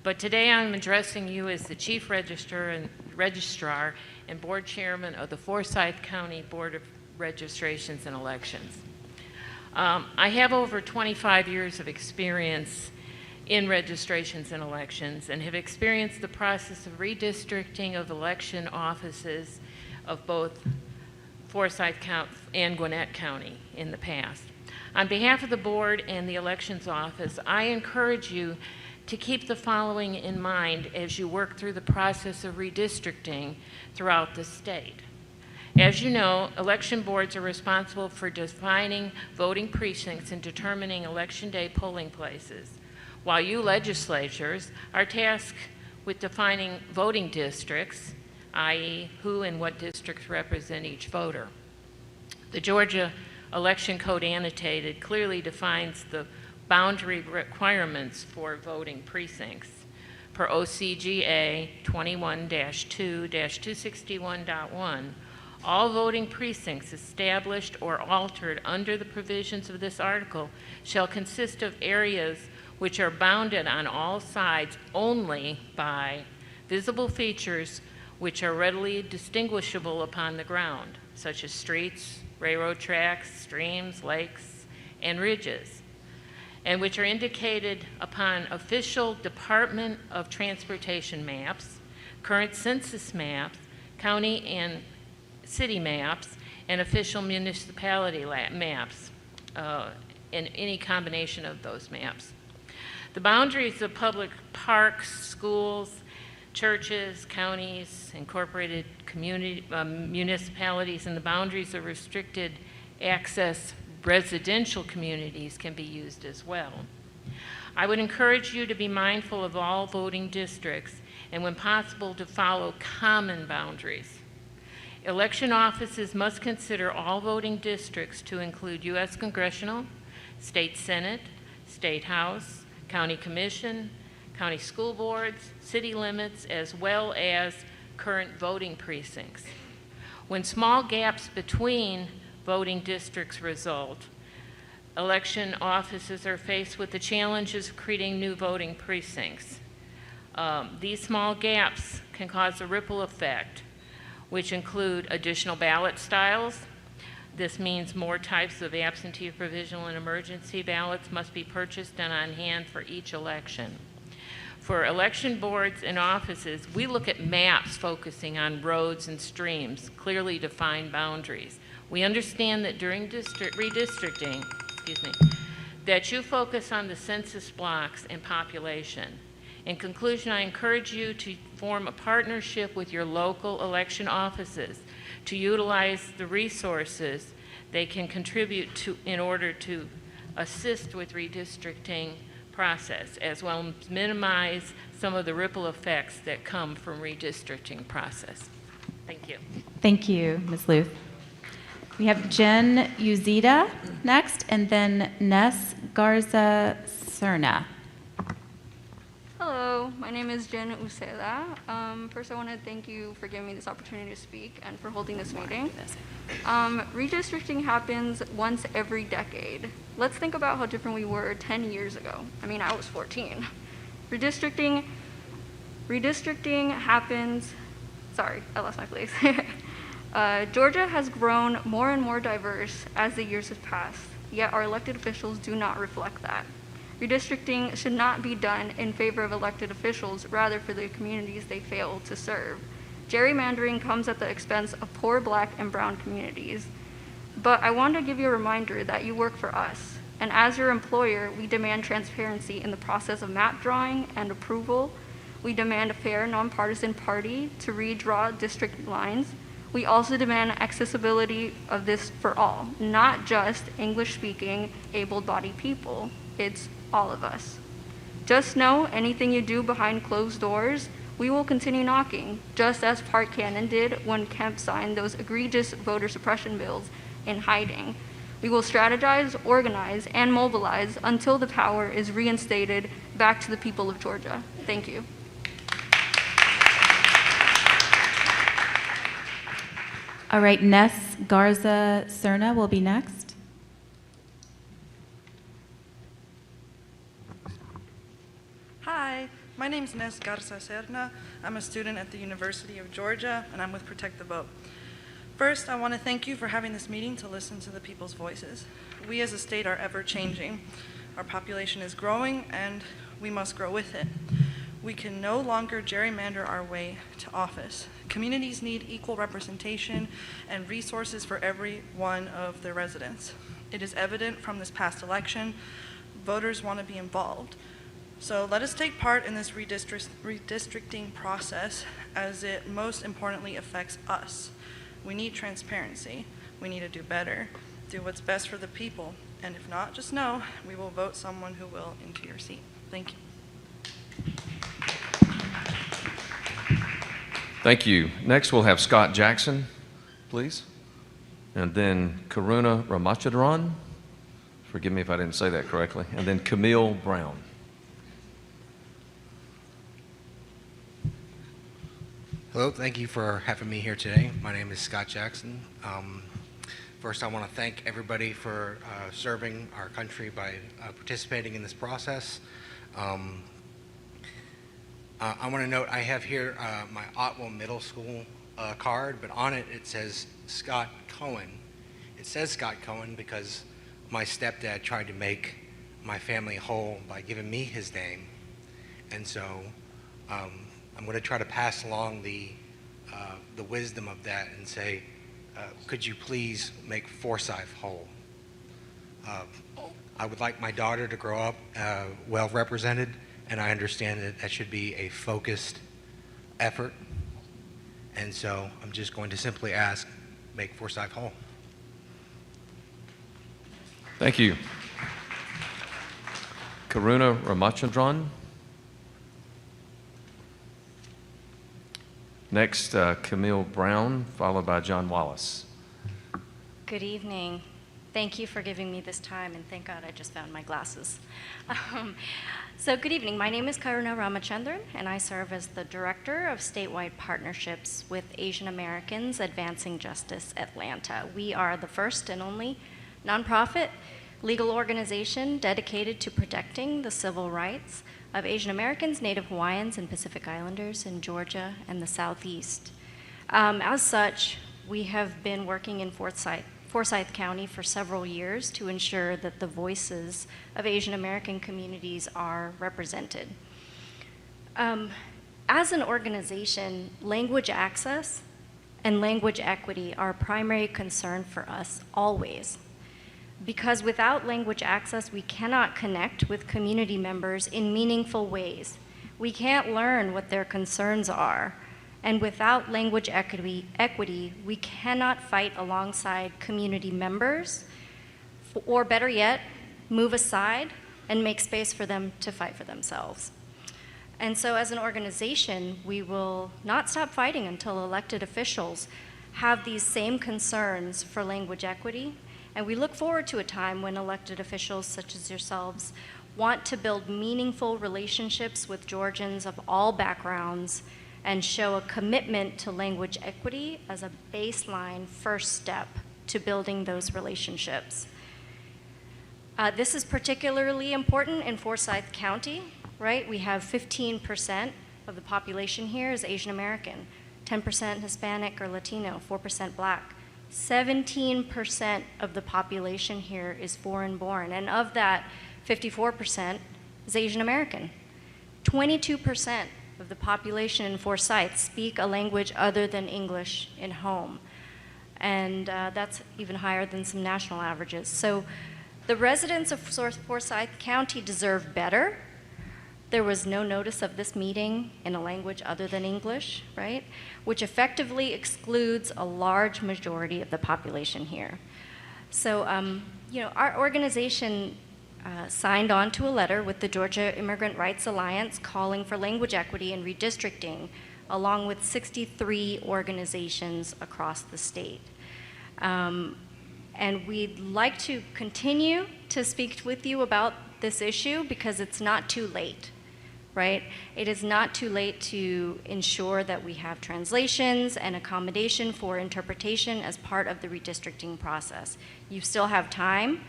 But today I'm addressing you as the Chief Registrar and Board Chairman of the Forsyth County Board of Registrations and Elections. I have over 25 years of experience in registrations and elections and have experienced the process of redistricting of election offices of both Forsyth County and Gwinnett County in the past. On behalf of the board and the elections office, I encourage you to keep the following in mind as you work through the process of redistricting throughout the state. As you know, election boards are responsible for defining voting precincts and determining election day polling places, while you legislatures are tasked with defining voting districts, i.e. who and what districts represent each voter. The Georgia Election Code Annotated clearly defines the boundary requirements for voting precincts. Per OCGA 21-2-261.1, all voting precincts established or altered under the provisions of this article shall consist of areas which are bounded on all sides only by visible features which are readily distinguishable upon the ground, such as streets, railroad tracks, streams, lakes, and ridges, and which are indicated upon official Department of Transportation maps, current census maps, county and city maps, and official municipality maps, and any combination of those maps. The boundaries of public parks, schools, churches, counties, incorporated municipalities, and the boundaries of restricted access residential communities can be used as well. I would encourage you to be mindful of all voting districts and, when possible, to follow common boundaries. Election offices must consider all voting districts to include U.S. Congressional, State Senate, State House, County Commission, county school boards, city limits, as well as current voting precincts. When small gaps between voting districts result, election offices are faced with the challenges of creating new voting precincts. These small gaps can cause a ripple effect, which include additional ballot styles. This means more types of absentee, provisional, and emergency ballots must be purchased and on hand for each election. For election boards and offices, we look at maps focusing on roads and streams, clearly defined boundaries. We understand that during redistricting, that you focus on the census blocks and population. In conclusion, I encourage you to form a partnership with your local election offices to utilize the resources they can contribute to in order to assist with redistricting process, as well as minimize some of the ripple effects that come from redistricting process. Thank you. Thank you, Ms. Luth. We have Jen Uzita next, and then Ness Garza Cerna. Hello, my name is Jen Uceda. First, I want to thank you for giving me this opportunity to speak and for holding this meeting. Redistricting happens once every decade. Let's think about how different we were 10 years ago. I mean, I was 14. Redistricting happens, sorry, I lost my place. Georgia has grown more and more diverse as the years have passed, yet our elected officials do not reflect that. Redistricting should not be done in favor of elected officials, rather for the communities they fail to serve. Gerrymandering comes at the expense of poor Black and brown communities. But I want to give you a reminder that you work for us, and as your employer, we demand transparency in the process of map drawing and approval. We demand a fair, nonpartisan party to redraw district lines. We also demand accessibility of this for all, not just English-speaking, able-bodied people. It's all of us. Just know anything you do behind closed doors, we will continue knocking, just as Park Cannon did when Kemp signed those egregious voter suppression bills in hiding. We will strategize, organize, and mobilize until the power is reinstated back to the people of Georgia. Thank you. All right, Ness Garza Cerna will be next. Hi, my name is Ness Garza Cerna. I'm a student at the University of Georgia, and I'm with Protect the Vote. First, I want to thank you for having this meeting to listen to the people's voices. We as a state are ever changing. Our population is growing, and we must grow with it. We can no longer gerrymander our way to office. Communities need equal representation and resources for every one of their residents. It is evident from this past election, voters want to be involved. So let us take part in this redistricting process, as it most importantly affects us. We need transparency. We need to do better, do what's best for the people. And if not, just know we will vote someone who will into your seat. Thank you. Thank you. Next, we'll have Scott Jackson, please. And then Karuna Ramachandran. Forgive me if I didn't say that correctly. And then Camille Brown. Hello, thank you for having me here today. My name is Scott Jackson. First, I want to thank everybody for serving our country by participating in this process. I want to note I have here my Otwell Middle School card, but on it it says Scott Cohen. It says Scott Cohen because my stepdad tried to make my family whole by giving me his name, and so I'm going to try to pass along the wisdom of that and say, could you please make Forsyth whole? I would like my daughter to grow up well represented, and I understand that that should be a focused effort, and so I'm just going to simply ask, make Forsyth whole. Thank you. Karuna Ramachandran. Next, Camille Brown, followed by John Wallace. Good evening. Thank you for giving me this time, and thank God I just found my glasses. So good evening. My name is Karuna Ramachandran, and I serve as the Director of Statewide Partnerships with Asian Americans Advancing Justice Atlanta. We are the first and only nonprofit legal organization dedicated to protecting the civil rights of Asian Americans, Native Hawaiians, and Pacific Islanders in Georgia and the Southeast. As such, we have been working in Forsyth County for several years to ensure that the voices of Asian American communities are represented. As an organization, language access and language equity are a primary concern for us always. Because without language access, we cannot connect with community members in meaningful ways. We can't learn what their concerns are. And without language equity, we cannot fight alongside community members, or better yet, move aside and make space for them to fight for themselves. And so as an organization, we will not stop fighting until elected officials have these same concerns for language equity. And we look forward to a time when elected officials such as yourselves want to build meaningful relationships with Georgians of all backgrounds and show a commitment to language equity as a baseline first step to building those relationships. This is particularly important in Forsyth County, right? We have 15% of the population here is Asian American, 10% Hispanic or Latino, 4% Black. 17% of the population here is foreign born, and of that, 54% is Asian American. 22% of the population in Forsyth speak a language other than English in home, and that's even higher than some national averages. So the residents of Forsyth County deserve better. There was no notice of this meeting in a language other than English, right? Which effectively excludes a large majority of the population here. So, our organization signed on to a letter with the Georgia Immigrant Rights Alliance calling for language equity and redistricting, along with 63 organizations across the state. And we'd like to continue to speak with you about this issue because it's not too late, right? It is not too late to ensure that we have translations and accommodation for interpretation as part of the redistricting process. You still have time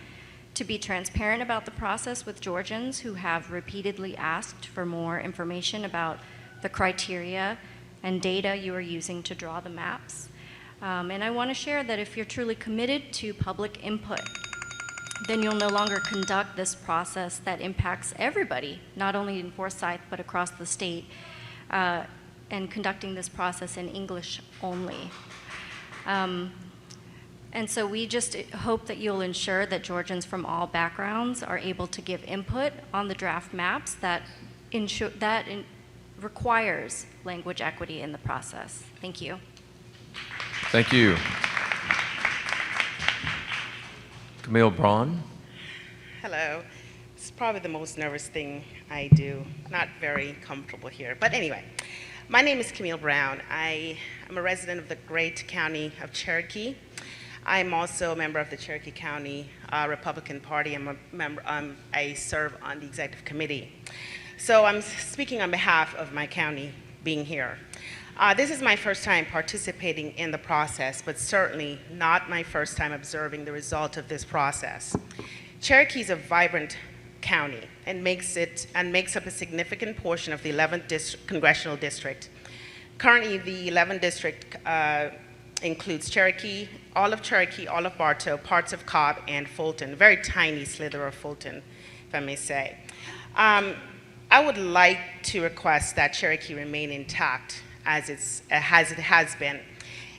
to be transparent about the process with Georgians who have repeatedly asked for more information about the criteria and data you are using to draw the maps. And I want to share that if you're truly committed to public input, then you'll no longer conduct this process that impacts everybody, not only in Forsyth, but across the state, and conducting this process in English only. And so we just hope that you'll ensure that Georgians from all backgrounds are able to give input on the draft maps that requires language equity in the process. Thank you. Thank you. Camille Braun. Hello. It's probably the most nervous thing I do. Not very comfortable here. But anyway, my name is Camille Brown. I am a resident of the great county of Cherokee. I'm also a member of the Cherokee County Republican Party. I'm a member. I serve on the executive committee. So I'm speaking on behalf of my county being here. This is my first time participating in the process, but certainly not my first time observing the result of this process. Cherokee is a vibrant County and makes up a significant portion of the 11th congressional district. Currently, the 11th district includes Cherokee, all of Bartow, parts of Cobb, and Fulton, a very tiny slither of Fulton, if I may say. I would like to request that Cherokee remain intact as it has been.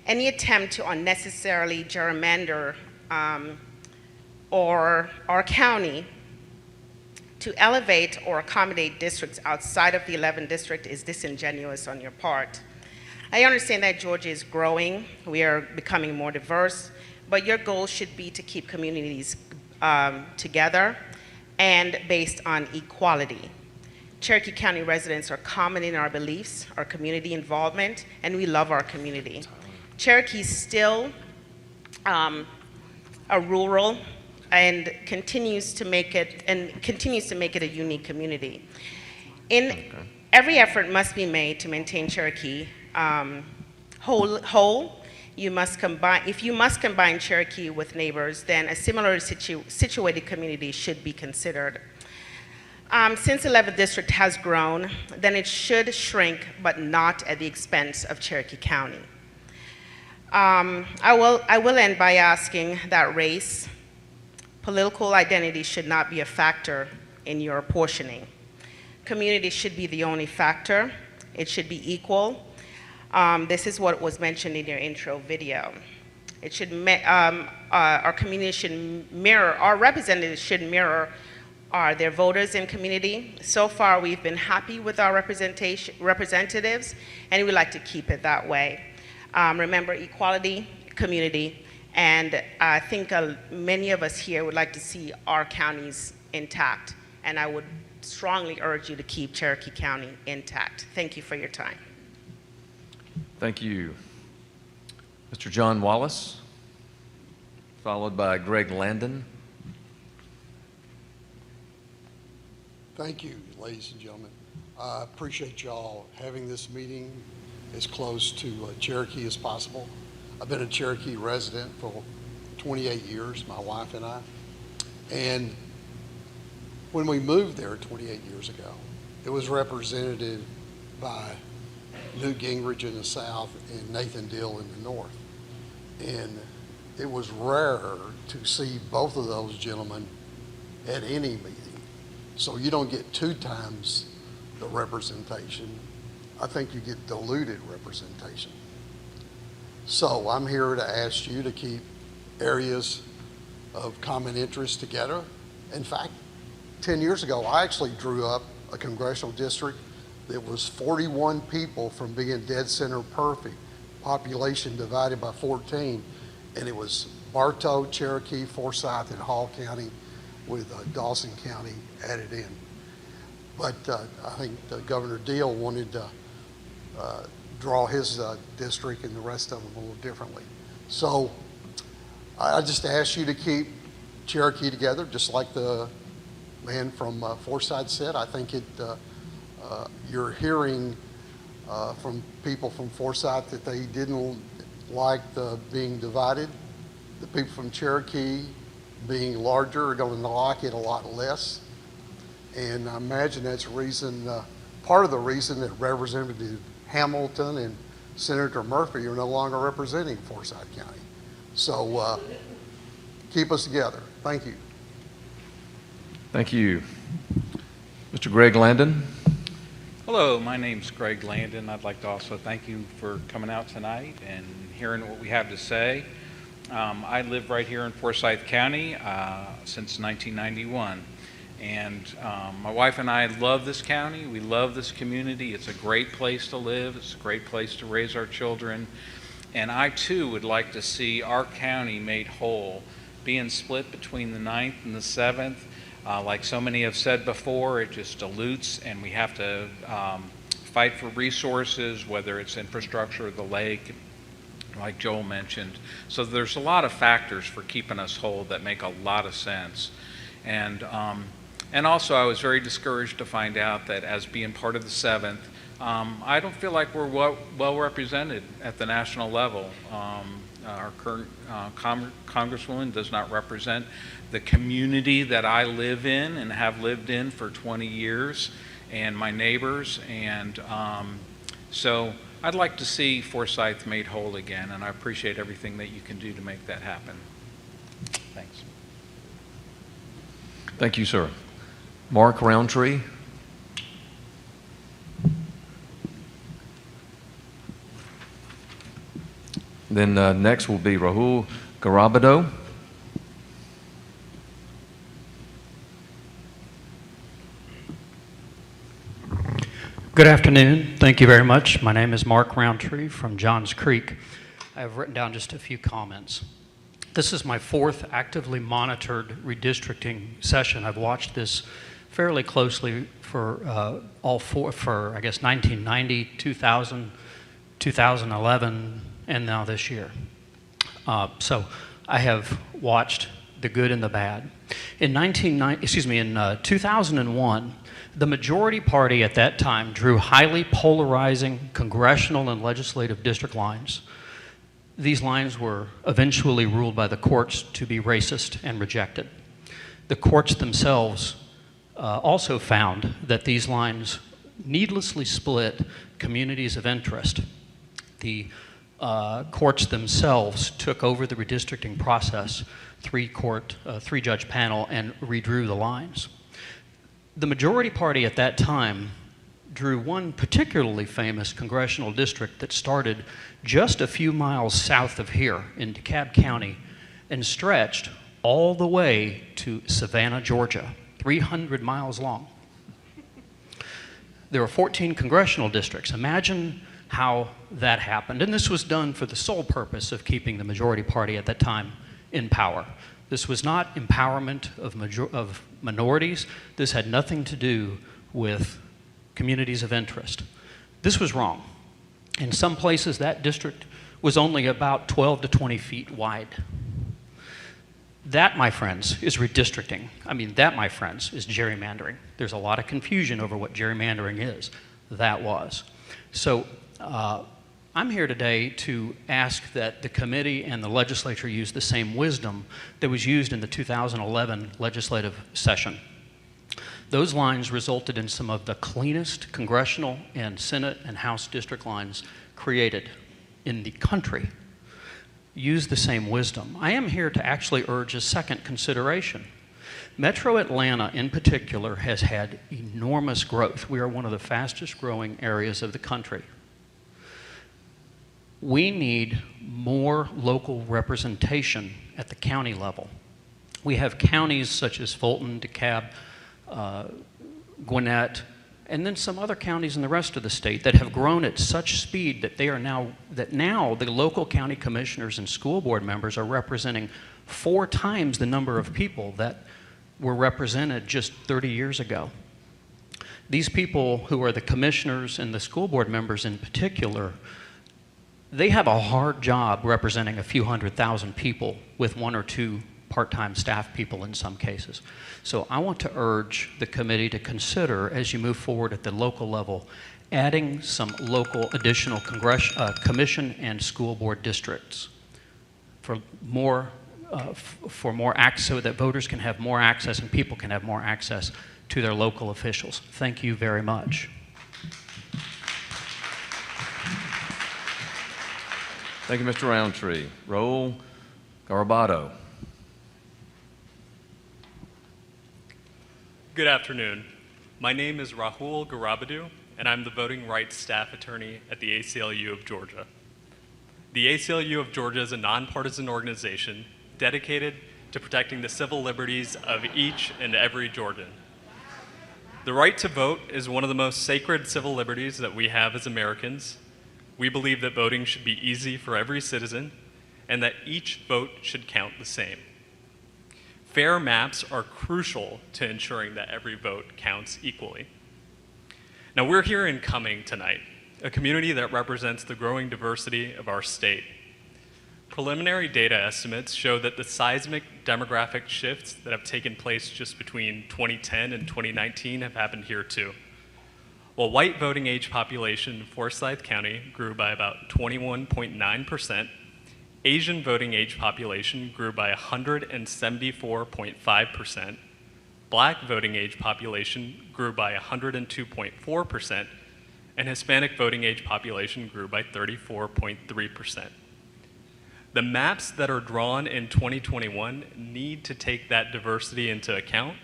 Any attempt to unnecessarily gerrymander our county to elevate or accommodate districts outside of the 11th district is disingenuous on your part. I understand that Georgia is growing, we are becoming more diverse, but your goal should be to keep communities together and based on equality. Cherokee County residents are common in our beliefs, our community involvement, and we love our community. Cherokee is still a rural and continues to make it a unique community. Every effort must be made to maintain Cherokee whole. If you must combine Cherokee with neighbors, then a similarly situated community should be considered. Since the 11th district has grown, then it should shrink, but not at the expense of Cherokee County. I will end by asking that race, political identity should not be a factor in your apportioning. Community should be the only factor. It should be equal. This is what was mentioned in your intro video. It should our community should mirror, our representatives should mirror their voters and community. So far, we've been happy with our representatives, and we'd like to keep it that way. Remember, equality, community, and I think many of us here would like to see our counties intact, and I would strongly urge you to keep Cherokee County intact. Thank you for your time. Thank you. Mr. John Wallace, followed by Greg Landon. Thank you, ladies and gentlemen. I appreciate y'all having this meeting as close to Cherokee as possible. I've been a Cherokee resident for 28 years, my wife and I. And when we moved there 28 years ago, it was represented by Newt Gingrich in the south and Nathan Deal in the north. And it was rare to see both of those gentlemen at any meeting. So you don't get 2 times the representation. I think you get diluted representation. So I'm here to ask you to keep areas of common interest together. In fact, 10 years ago, I actually drew up a congressional district that was 41 people from being dead center perfect, population divided by 14, and it was Bartow, Cherokee, Forsyth, and Hall County with Dawson County added in. But I think Governor Deal wanted to draw his district and the rest of them a little differently. So I just ask you to keep Cherokee together, just like the man from Forsyth said. I think you're hearing from people from Forsyth that they didn't like being divided. The people from Cherokee being larger are going to like it a lot less. And I imagine that's a reason, part of the reason that Representative Hamilton and Senator Murphy are no longer representing Forsyth County. So keep us together. Thank you. Thank you. Mr. Greg Landon. Hello, my name's Greg Landon. I'd like to also thank you for coming out tonight and hearing what we have to say. I live right here in Forsyth County since 1991. And my wife and I love this county. We love this community. It's a great place to live. It's a great place to raise our children. And I too would like to see our county made whole. Being split between the 9th and the 7th, like so many have said before, it just dilutes, and we have to fight for resources, whether it's infrastructure, the lake, like Joel mentioned. So there's a lot of factors for keeping us whole that make a lot of sense. And also, I was very discouraged to find out that as being part of the 7th, I don't feel like we're well represented at the national level. our current Congresswoman does not represent the community that I live in and have lived in for 20 years, and my neighbors, and so I'd like to see Forsyth made whole again, and I appreciate everything that you can do to make that happen. Thanks. Thank you, sir. Mark Roundtree. Then next will be Rahul Garabado. Good afternoon. Thank you very much. My name is Mark Roundtree from Johns Creek. I have written down just a few comments. This is my fourth actively monitored redistricting session. I've watched this fairly closely for all four, for I guess 1990, 2000, 2011, and now this year. So I have watched the good and the bad. In 2001, the majority party at that time drew highly polarizing congressional and legislative district lines. These lines were eventually ruled by the courts to be racist and rejected. The courts themselves also found that these lines needlessly split communities of interest. The courts themselves took over the redistricting process, three-judge panel, and redrew the lines. The majority party at that time drew one particularly famous congressional district that started just a few miles south of here in DeKalb County and stretched all the way to Savannah, Georgia, 300 miles long. There were 14 congressional districts. Imagine how that happened. And this was done for the sole purpose of keeping the majority party at that time in power. This was not empowerment of minorities. This had nothing to do with communities of interest. This was wrong. In some places, that district was only about 12 to 20 feet wide. That, my friends, is redistricting. I mean, that, my friends, is gerrymandering. There's a lot of confusion over what gerrymandering is. That was. So I'm here today to ask that the committee and the legislature use the same wisdom that was used in the 2011 legislative session. Those lines resulted in some of the cleanest congressional and Senate and House district lines created in the country. Use the same wisdom. I am here to actually urge a second consideration. Metro Atlanta, in particular, has had enormous growth. We are one of the fastest growing areas of the country. We need more local representation at the county level. We have counties such as Fulton, DeKalb, Gwinnett, and then some other counties in the rest of the state that have grown at such speed that now the local county commissioners and school board members are representing 4 times the number of people that were represented just 30 years ago. These people who are the commissioners and the school board members in particular, they have a hard job representing a few 100,000 people with 1 or 2 part-time staff people in some cases. So I want to urge the committee to consider, as you move forward at the local level, adding some local additional commission and school board districts for more access, so that voters can have more access and people can have more access to their local officials. Thank you very much. Thank you, Mr. Roundtree. Raul Garabado. Good afternoon. My name is Rahul Garabadu, and I'm the Voting Rights Staff Attorney at the ACLU of Georgia. The ACLU of Georgia is a nonpartisan organization dedicated to protecting the civil liberties of each and every Georgian. The right to vote is one of the most sacred civil liberties that we have as Americans. We believe that voting should be easy for every citizen and that each vote should count the same. Fair maps are crucial to ensuring that every vote counts equally. Now, we're here in Cumming tonight, a community that represents the growing diversity of our state. Preliminary data estimates show that the seismic demographic shifts that have taken place just between 2010 and 2019 have happened here too. While white voting age population in Forsyth County grew by about 21.9%, Asian voting age population grew by 174.5%, Black voting age population grew by 102.4%, and Hispanic voting age population grew by 34.3%. The maps that are drawn in 2021 need to take that diversity into account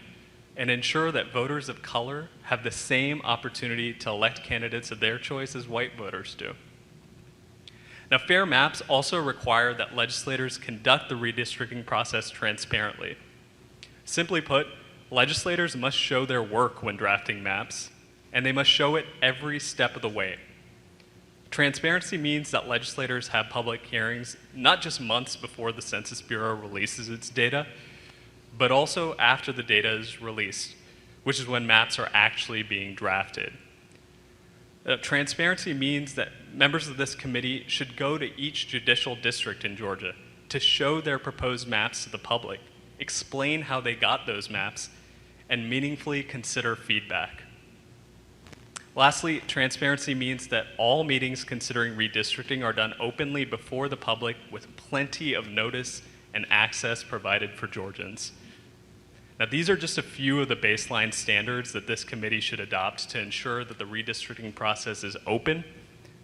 and ensure that voters of color have the same opportunity to elect candidates of their choice as white voters do. Now, fair maps also require that legislators conduct the redistricting process transparently. Simply put, legislators must show their work when drafting maps, and they must show it every step of the way. Transparency means that legislators have public hearings not just months before the Census Bureau releases its data, but also after the data is released, which is when maps are actually being drafted. Transparency means that members of this committee should go to each judicial district in Georgia to show their proposed maps to the public, explain how they got those maps, and meaningfully consider feedback. Lastly, transparency means that all meetings considering redistricting are done openly before the public with plenty of notice and access provided for Georgians. Now, these are just a few of the baseline standards that this committee should adopt to ensure that the redistricting process is open,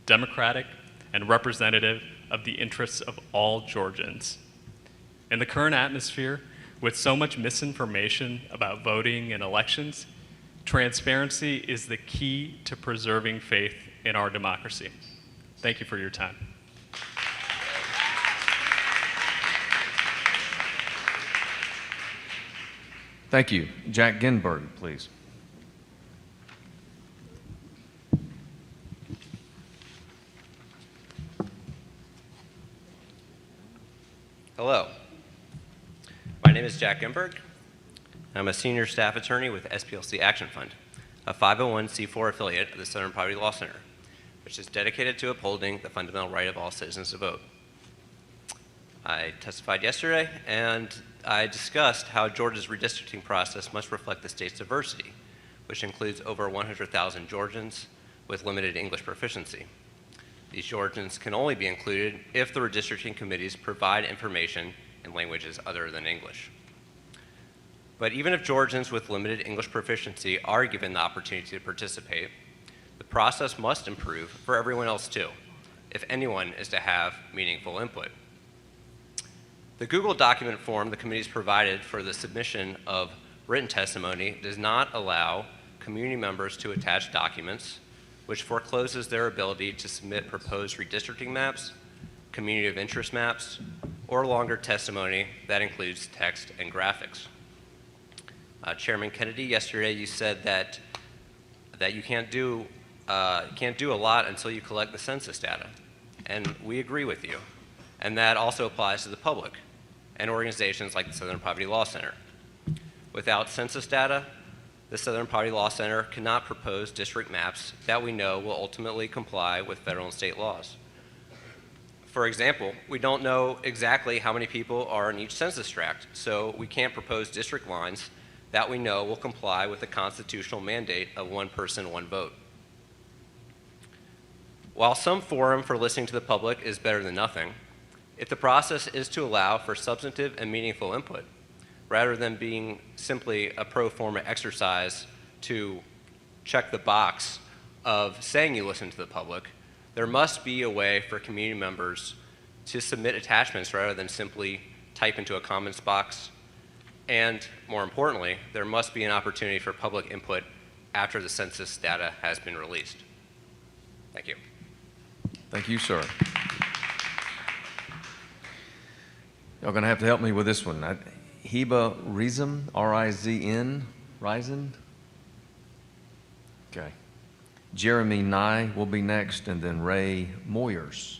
democratic, and representative of the interests of all Georgians. In the current atmosphere, with so much misinformation about voting and elections, transparency is the key to preserving faith in our democracy. Thank you for your time. Thank you. Jack Ginberg, please. Hello. My name is Jack Ginberg. I'm a senior staff attorney with SPLC Action Fund, a 501c4 affiliate of the Southern Poverty Law Center, which is dedicated to upholding the fundamental right of all citizens to vote. I testified yesterday, and I discussed how Georgia's redistricting process must reflect the state's diversity, which includes over 100,000 Georgians with limited English proficiency. These Georgians can only be included if the redistricting committees provide information in languages other than English. But even if Georgians with limited English proficiency are given the opportunity to participate, the process must improve for everyone else too, if anyone is to have meaningful input. The Google document form the committees provided for the submission of written testimony does not allow community members to attach documents, which forecloses their ability to submit proposed redistricting maps, community of interest maps, or longer testimony that includes text and graphics. Chairman Kennedy, yesterday you said that you can't do a lot until you collect the census data, and we agree with you. And that also applies to the public and organizations like the Southern Poverty Law Center. Without census data, the Southern Poverty Law Center cannot propose district maps that we know will ultimately comply with federal and state laws. For example, we don't know exactly how many people are in each census tract, so we can't propose district lines that we know will comply with the constitutional mandate of one person, one vote. While some forum for listening to the public is better than nothing, if the process is to allow for substantive and meaningful input, rather than being simply a pro forma exercise to check the box of saying you listen to the public, there must be a way for community members to submit attachments rather than simply type into a comments box. And more importantly, there must be an opportunity for public input after the census data has been released. Thank you. Thank you, sir. Y'all gonna have to help me with this one. Heba Rizm, R-I-Z-N, Rizn? Okay. Jeremy Nye will be next, and then Ray Moyers.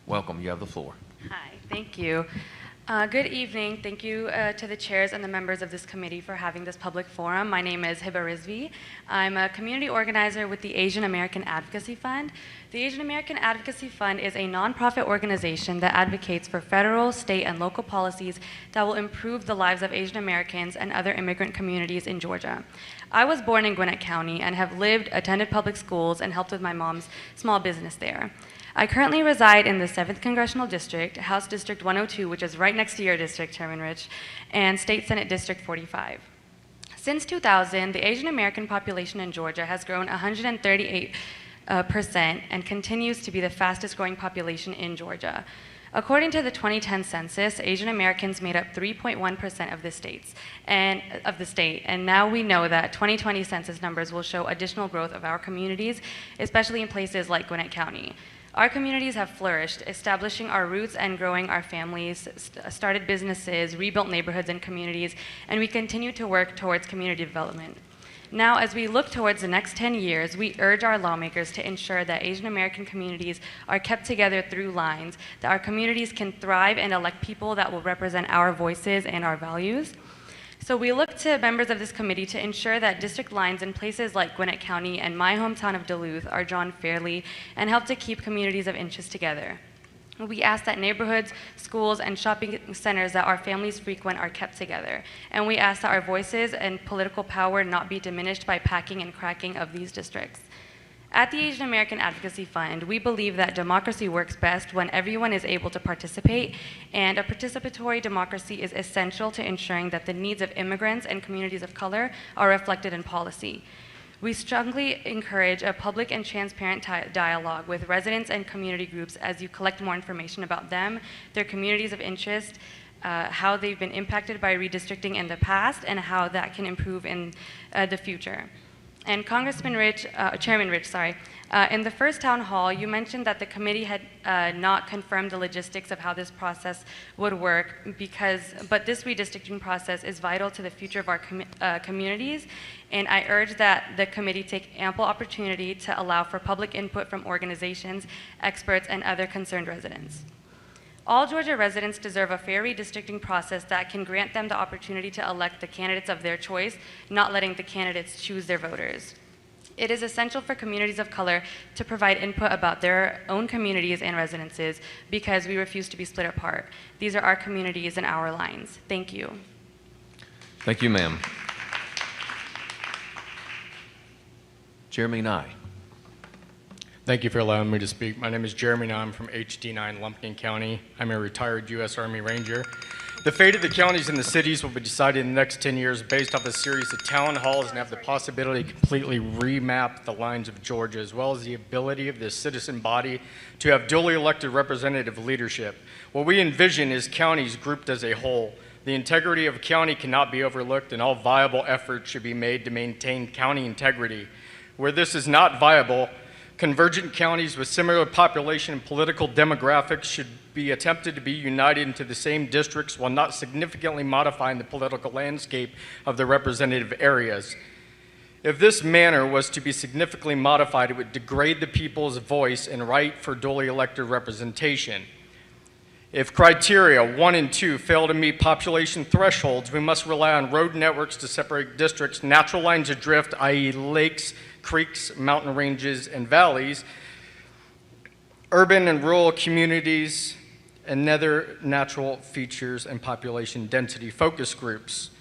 Welcome, you have the floor. Hi, thank you. Good evening. Thank you to the chairs and the members of this committee for having this public forum. My name is Heba Rizvi. I'm a community organizer with the Asian American Advocacy Fund. The Asian American Advocacy Fund is a nonprofit organization that advocates for federal, state, and local policies that will improve the lives of Asian Americans and other immigrant communities in Georgia. I was born in Gwinnett County and have lived, attended public schools, and helped with my mom's small business there. I currently reside in the 7th Congressional District, House District 102, which is right next to your district, Chairman Rich, and State Senate District 45. Since 2000, the Asian American population in Georgia has grown 138% and continues to be the fastest growing population in Georgia. According to the 2010 census, Asian Americans made up 3.1% of the state, and now we know that 2020 census numbers will show additional growth of our communities, especially in places like Gwinnett County. Our communities have flourished, establishing our roots and growing our families, started businesses, rebuilt neighborhoods and communities, and we continue to work towards community development. Now, as we look towards the next 10 years, we urge our lawmakers to ensure that Asian American communities are kept together through lines, that our communities can thrive and elect people that will represent our voices and our values. So we look to members of this committee to ensure that district lines in places like Gwinnett County and my hometown of Duluth are drawn fairly and help to keep communities of interest together. We ask that neighborhoods, schools, and shopping centers that our families frequent are kept together. And we ask that our voices and political power not be diminished by packing and cracking of these districts. At the Asian American Advocacy Fund, we believe that democracy works best when everyone is able to participate, and a participatory democracy is essential to ensuring that the needs of immigrants and communities of color are reflected in policy. We strongly encourage a public and transparent dialogue with residents and community groups as you collect more information about them, their communities of interest, how they've been impacted by redistricting in the past, and how that can improve in the future. And Chairman Rich, in the first town hall, you mentioned that the committee had not confirmed the logistics of how this process would work, but this redistricting process is vital to the future of our communities, and I urge that the committee take ample opportunity to allow for public input from organizations, experts, and other concerned residents. All Georgia residents deserve a fair redistricting process that can grant them the opportunity to elect the candidates of their choice, not letting the candidates choose their voters. It is essential for communities of color to provide input about their own communities and residences because we refuse to be split apart. These are our communities and our lines. Thank you. Thank you, ma'am. Jeremy Nye. Thank you for allowing me to speak. My name is Jeremy Nye. I'm from HD9 Lumpkin County. I'm a retired U.S. Army Ranger. The fate of the counties and the cities will be decided in the next 10 years based off a series of town halls and have the possibility to completely remap the lines of Georgia, as well as the ability of the citizen body to have duly elected representative leadership. What we envision is counties grouped as a whole. The integrity of a county cannot be overlooked, and all viable efforts should be made to maintain county integrity. Where this is not viable, convergent counties with similar population and political demographics should be attempted to be united into the same districts while not significantly modifying the political landscape of the representative areas. If this manner was to be significantly modified, it would degrade the people's voice and right for duly elected representation. If criteria 1 and 2 fail to meet population thresholds, we must rely on road networks to separate districts, natural lines of drift, i.e. lakes, creeks, mountain ranges, and valleys, urban and rural communities, and other natural features and population density focus groups.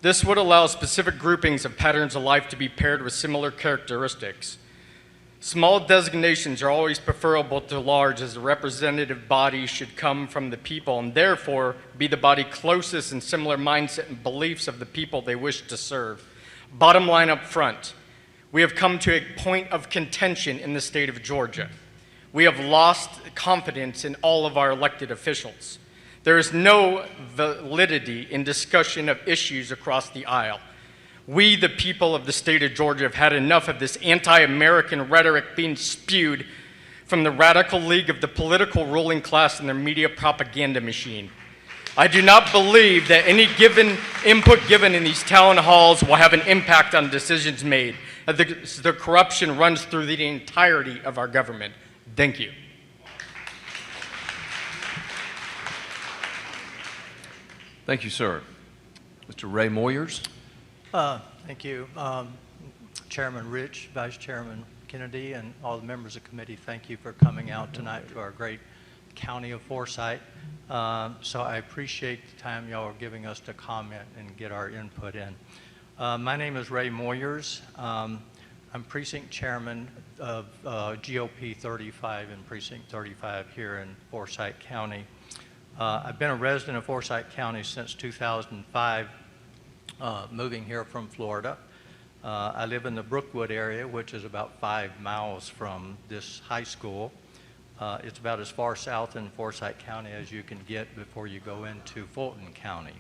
This would allow specific groupings of patterns of life to be paired with similar characteristics. Small designations are always preferable to large, as the representative body should come from the people and therefore be the body closest in similar mindset and beliefs of the people they wish to serve. Bottom line up front, we have come to a point of contention in the state of Georgia. We have lost confidence in all of our elected officials. There is no validity in discussion of issues across the aisle. We, the people of the state of Georgia, have had enough of this anti-American rhetoric being spewed from the radical league of the political ruling class and their media propaganda machine. I do not believe that any input given in these town halls will have an impact on decisions made. The corruption runs through the entirety of our government. Thank you. Thank you, sir. Mr. Ray Moyers. Thank you. Chairman Rich, Vice Chairman Kennedy, and all the members of the committee, thank you for coming out tonight to our great county of Forsyth. So I appreciate the time y'all are giving us to comment and get our input in. My name is Ray Moyers. I'm precinct chairman of GOP 35 in precinct 35 here in Forsyth County. I've been a resident of Forsyth County since 2005, moving here from Florida. I live in the Brookwood area, which is about 5 miles from this high school. It's about as far south in Forsyth County as you can get before you go into Fulton County.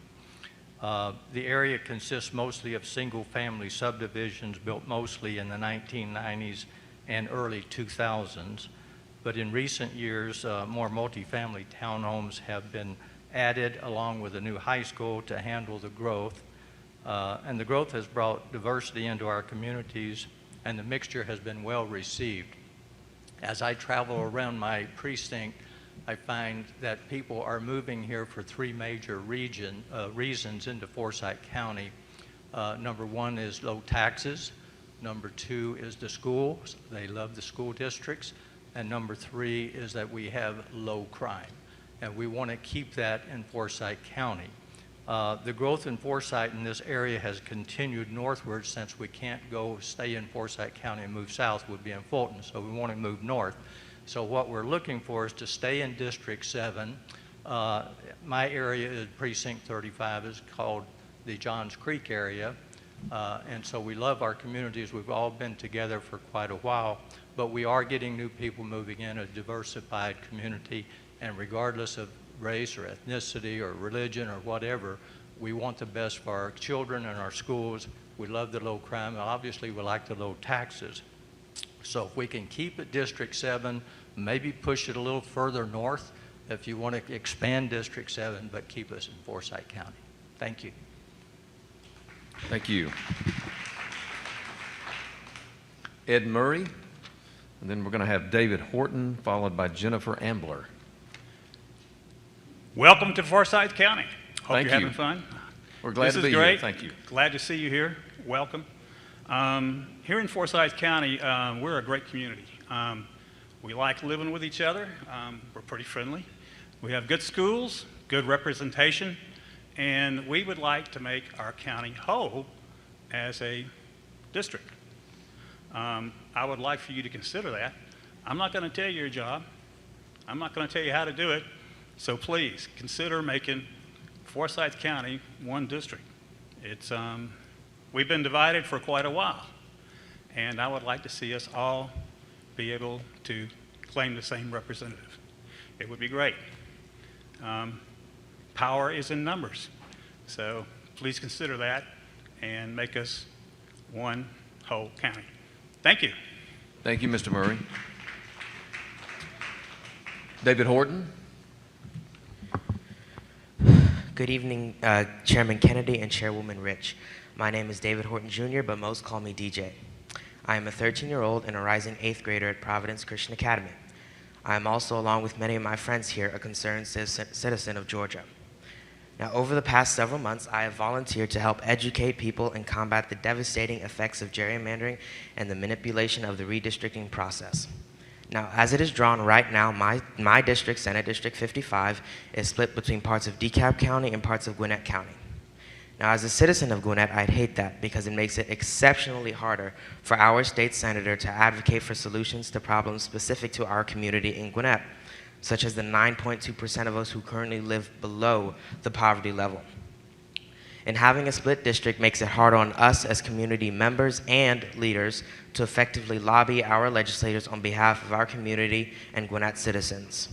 The area consists mostly of single-family subdivisions built mostly in the 1990s and early 2000s. But in recent years, more multifamily townhomes have been added along with a new high school to handle the growth. And the growth has brought diversity into our communities, and the mixture has been well received. As I travel around my precinct, I find that people are moving here for 3 major reasons into Forsyth County. Number 1 is low taxes. Number 2 is the schools. They love the school districts. And number 3 is that we have low crime. And we want to keep that in Forsyth County. The growth in Forsyth in this area has continued northward since we can't go stay in Forsyth County and move south, would be in Fulton, so we want to move north. So what we're looking for is to stay in District 7. My area is Precinct 35, is called the Johns Creek area. And so we love our communities. We've all been together for quite a while, but we are getting new people moving in, a diversified community, and regardless of race or ethnicity or religion or whatever, we want the best for our children and our schools. We love the low crime, and obviously we like the low taxes. So if we can keep it District 7, maybe push it a little further north if you want to expand District 7, but keep us in Forsyth County. Thank you. Thank you. Ed Murray, and then we're going to have David Horton, followed by Jennifer Ambler. Welcome to Forsyth County. Hope Thank you're you. having fun. We're glad to be great. here. Thank you. Glad to see you here. Welcome. Here in Forsyth County, we're a great community. We like living with each other. We're pretty friendly. We have good schools, good representation, and we would like to make our county whole as a district. I would like for you to consider that. I'm not going to tell you your job. I'm not going to tell you how to do it. So please consider making Forsyth County one district. We've been divided for quite a while, and I would like to see us all be able to claim the same representative. It would be great. Power is in numbers, so please consider that and make us one whole county. Thank you. Thank you, Mr. Murray. David Horton. Good evening, Chairman Kennedy and Chairwoman Rich. My name is David Horton Jr., but most call me DJ. I am a 13-year-old and a rising 8th grader at Providence Christian Academy. I am also, along with many of my friends here, a concerned citizen of Georgia. Now, over the past several months, I have volunteered to help educate people and combat the devastating effects of gerrymandering and the manipulation of the redistricting process. Now, as it is drawn right now, my district, Senate District 55, is split between parts of DeKalb County and parts of Gwinnett County. Now, as a citizen of Gwinnett, I'd hate that because it makes it exceptionally harder for our state senator to advocate for solutions to problems specific to our community in Gwinnett, such as the 9.2% of us who currently live below the poverty level. And having a split district makes it hard on us as community members and leaders to effectively lobby our legislators on behalf of our community and Gwinnett citizens.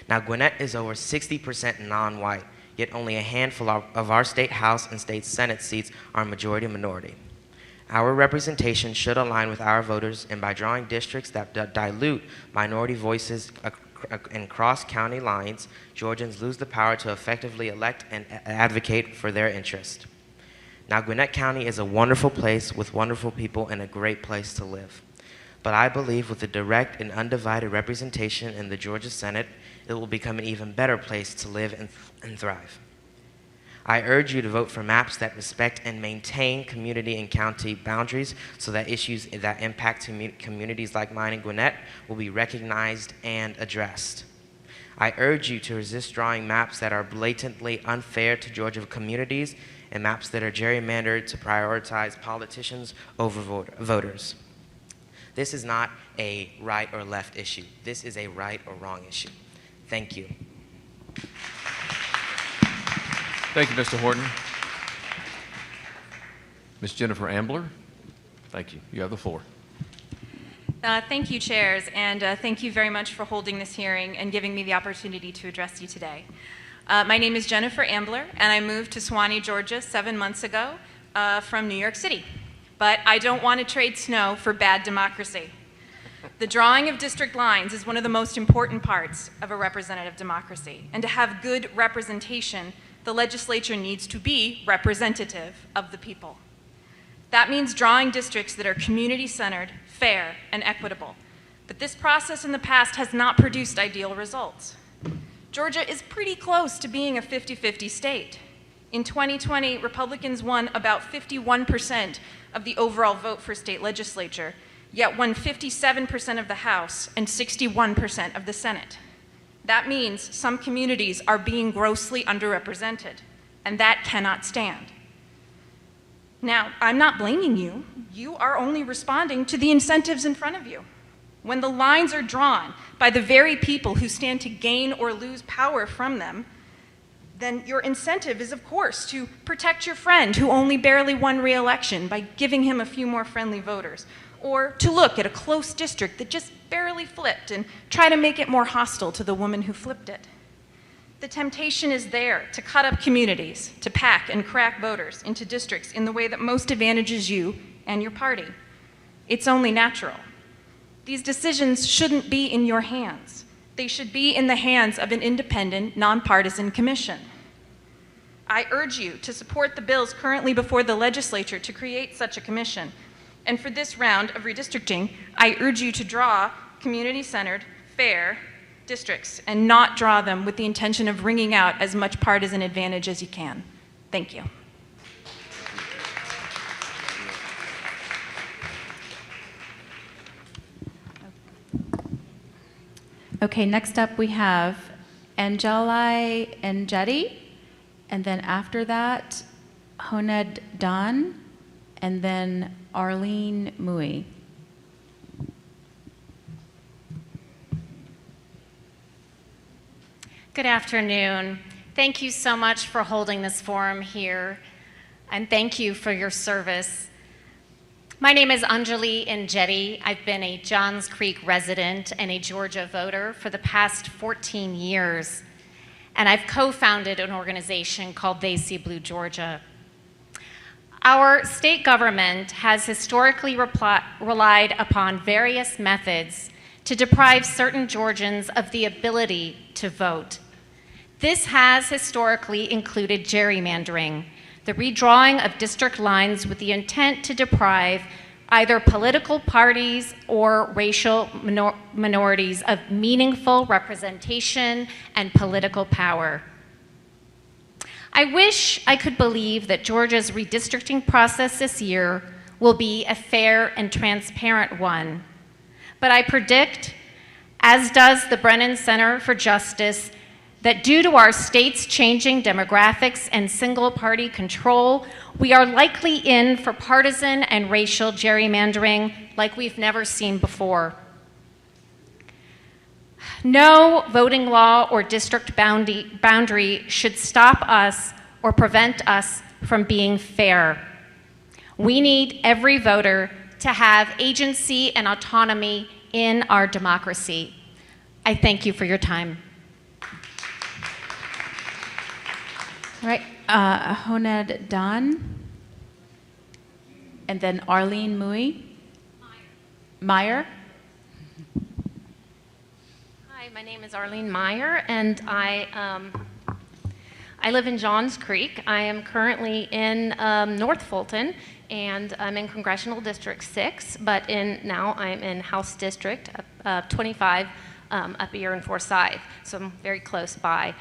Now, Gwinnett is over 60% non-white, yet only a handful of our state House and state Senate seats are majority minority. Our representation should align with our voters, and by drawing districts that dilute minority voices and cross county lines, Georgians lose the power to effectively elect and advocate for their interest. Now, Gwinnett County is a wonderful place with wonderful people and a great place to live. But I believe with the direct and undivided representation in the Georgia Senate, it will become an even better place to live and thrive. I urge you to vote for maps that respect and maintain community and county boundaries so that issues that impact communities like mine in Gwinnett will be recognized and addressed. I urge you to resist drawing maps that are blatantly unfair to Georgia communities and maps that are gerrymandered to prioritize politicians over voters. This is not a right or left issue. This is a right or wrong issue. Thank you. Thank you, Mr. Horton. Ms. Jennifer Ambler, thank you. You have the floor. Thank you, chairs, and thank you very much for holding this hearing and giving me the opportunity to address you today. My name is Jennifer Ambler, and I moved to Suwanee, Georgia 7 months ago from New York City. But I don't want to trade snow for bad democracy. The drawing of district lines is one of the most important parts of a representative democracy, and to have good representation, the legislature needs to be representative of the people. That means drawing districts that are community-centered, fair, and equitable. But this process in the past has not produced ideal results. Georgia is pretty close to being a 50-50 state. In 2020, Republicans won about 51% of the overall vote for state legislature, yet won 57% of the House and 61% of the Senate. That means some communities are being grossly underrepresented, and that cannot stand. Now, I'm not blaming you. You are only responding to the incentives in front of you. When the lines are drawn by the very people who stand to gain or lose power from them, then your incentive is, of course, to protect your friend who only barely won re-election by giving him a few more friendly voters, or to look at a close district that just barely flipped and try to make it more hostile to the woman who flipped it. The temptation is there to cut up communities, to pack and crack voters into districts in the way that most advantages you and your party. It's only natural. These decisions shouldn't be in your hands. They should be in the hands of an independent, nonpartisan commission. I urge you to support the bills currently before the legislature to create such a commission. And for this round of redistricting, I urge you to draw community-centered, fair districts and not draw them with the intention of wringing out as much partisan advantage as you can. Thank you. Okay, next up we have Anjali Njeti, and then after that, Honed Dan, and then Arlene Mui. Good afternoon. Thank you so much for holding this forum here, and thank you for your service. My name is Anjali Njeti. I've been a Johns Creek resident and a Georgia voter for the past 14 years, and I've co-founded an organization called They See Blue Georgia. Our state government has historically relied upon various methods to deprive certain Georgians of the ability to vote. This has historically included gerrymandering, the redrawing of district lines with the intent to deprive either political parties or racial minorities of meaningful representation and political power. I wish I could believe that Georgia's redistricting process this year will be a fair and transparent one. But I predict, as does the Brennan Center for Justice, that due to our state's changing demographics and single-party control, we are likely in for partisan and racial gerrymandering like we've never seen before. No voting law or district boundary should stop us or prevent us from being fair. We need every voter to have agency and autonomy in our democracy. I thank you for your time. All right, Honed Dan, and then Arlene Mui. Meyer. Hi, my name is Arlene Meyer, and I live in Johns Creek. I am currently in North Fulton, and I'm in Congressional District 6, but now I'm in House District 25 up here in Forsyth, so I'm very close by.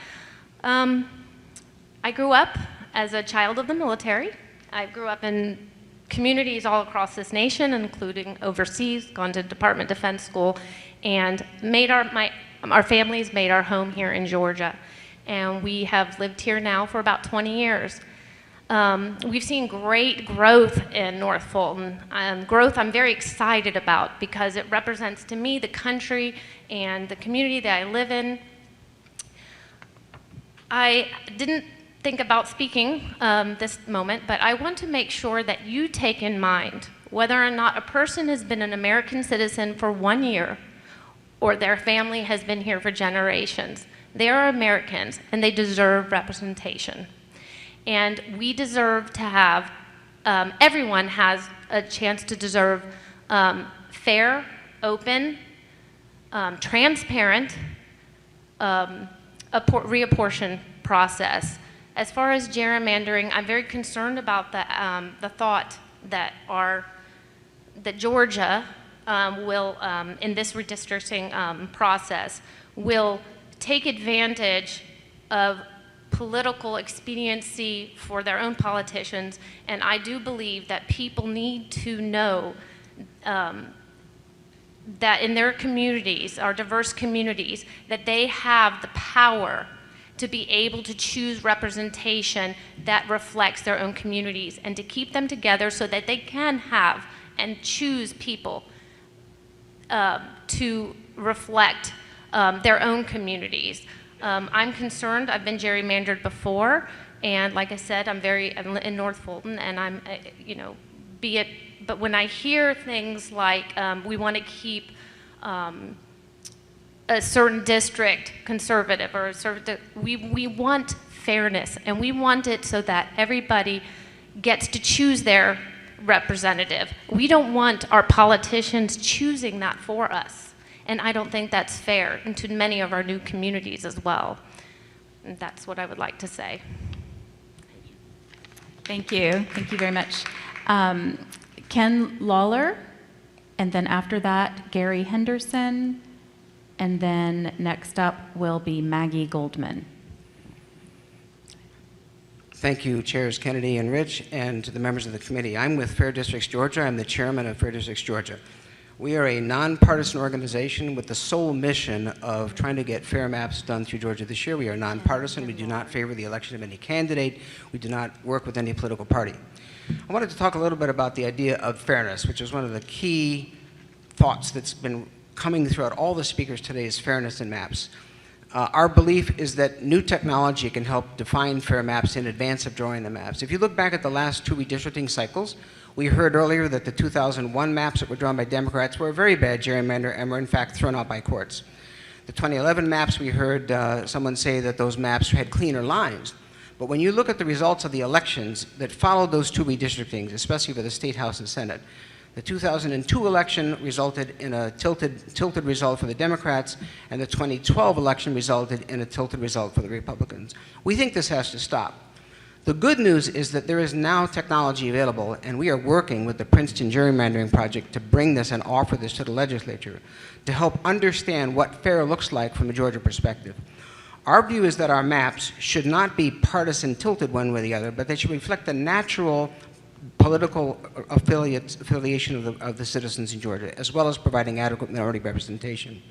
I grew up as a child of the military. I grew up in communities all across this nation, including overseas, gone to Department of Defense School, and made our families made our home here in Georgia. And we have lived here now for about 20 years. We've seen great growth in North Fulton, growth I'm very excited about because it represents to me the country and the community that I live in. I didn't think about speaking this moment, but I want to make sure that you take in mind whether or not a person has been an American citizen for 1 year or their family has been here for generations. They are Americans and they deserve representation. And we deserve to have, everyone has a chance to deserve fair, open, transparent reapportion process. As far as gerrymandering, I'm very concerned about the thought that that Georgia will, in this redistricting process, will take advantage of political expediency for their own politicians, and I do believe that people need to know that in their communities, our diverse communities, that they have the power to be able to choose representation that reflects their own communities and to keep them together so that they can have and choose people to reflect their own communities. I'm concerned. I've been gerrymandered before, and like I said, I'm in North Fulton, and I'm, but when I hear things like we want to keep a certain district conservative or a certain, we want fairness, and we want it so that everybody gets to choose their representative. We don't want our politicians choosing that for us. And I don't think that's fair, and to many of our new communities as well. And that's what I would like to say. Thank you. Thank you very much. Ken Lawler, and then after that, Gary Henderson, and then next up will be Maggie Goldman. Thank you, Chairs Kennedy and Rich, and to the members of the committee. I'm with Fair Districts Georgia. I'm the chairman of Fair Districts Georgia. We are a nonpartisan organization with the sole mission of trying to get fair maps done through Georgia this year. We are nonpartisan. We do not favor the election of any candidate. We do not work with any political party. I wanted to talk a little bit about the idea of fairness, which is one of the key thoughts that's been coming throughout all the speakers today is fairness in maps. Our belief is that new technology can help define fair maps in advance of drawing the maps. If you look back at the last 2 redistricting cycles, we heard earlier that the 2001 maps that were drawn by Democrats were a very bad gerrymander and were in fact thrown out by courts. The 2011 maps, we heard someone say that those maps had cleaner lines. But when you look at the results of the elections that followed those 2 redistrictings, especially for the State House and Senate, the 2002 election resulted in a tilted result for the Democrats, and the 2012 election resulted in a tilted result for the Republicans. We think this has to stop. The good news is that there is now technology available, and we are working with the Princeton Gerrymandering Project to bring this and offer this to the legislature to help understand what fair looks like from a Georgia perspective. Our view is that our maps should not be partisan tilted one way or the other, but they should reflect the natural political affiliation of the citizens in Georgia, as well as providing adequate minority representation.